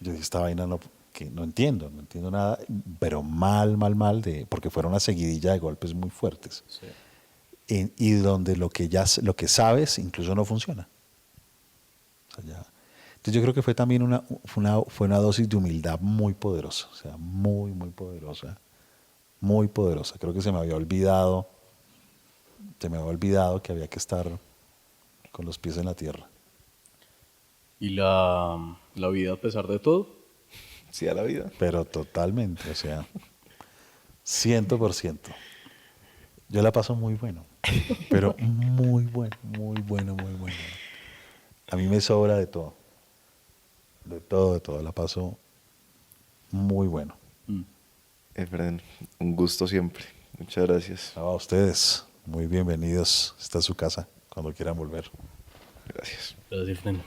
Speaker 2: yo dije, esta vaina que no entiendo nada, pero mal, porque fueron una seguidilla de golpes muy fuertes. Sí. Y donde lo que sabes incluso no funciona. O sea, entonces yo creo que fue también fue una dosis de humildad muy poderosa, o sea, muy poderosa, muy poderosa. Creo que se me había olvidado que había que estar con los pies en la tierra.
Speaker 3: ¿Y la vida a pesar de todo?
Speaker 1: Sí, a la vida.
Speaker 2: Pero totalmente, o sea, 100%. Yo la paso muy bueno, pero muy bueno. A mí me sobra de todo. De todo, la paso muy bueno.
Speaker 1: Efren, un gusto siempre. Muchas gracias.
Speaker 2: A ustedes, muy bienvenidos. Esta es su casa, cuando quieran volver.
Speaker 1: Gracias.
Speaker 3: Gracias, Fernando.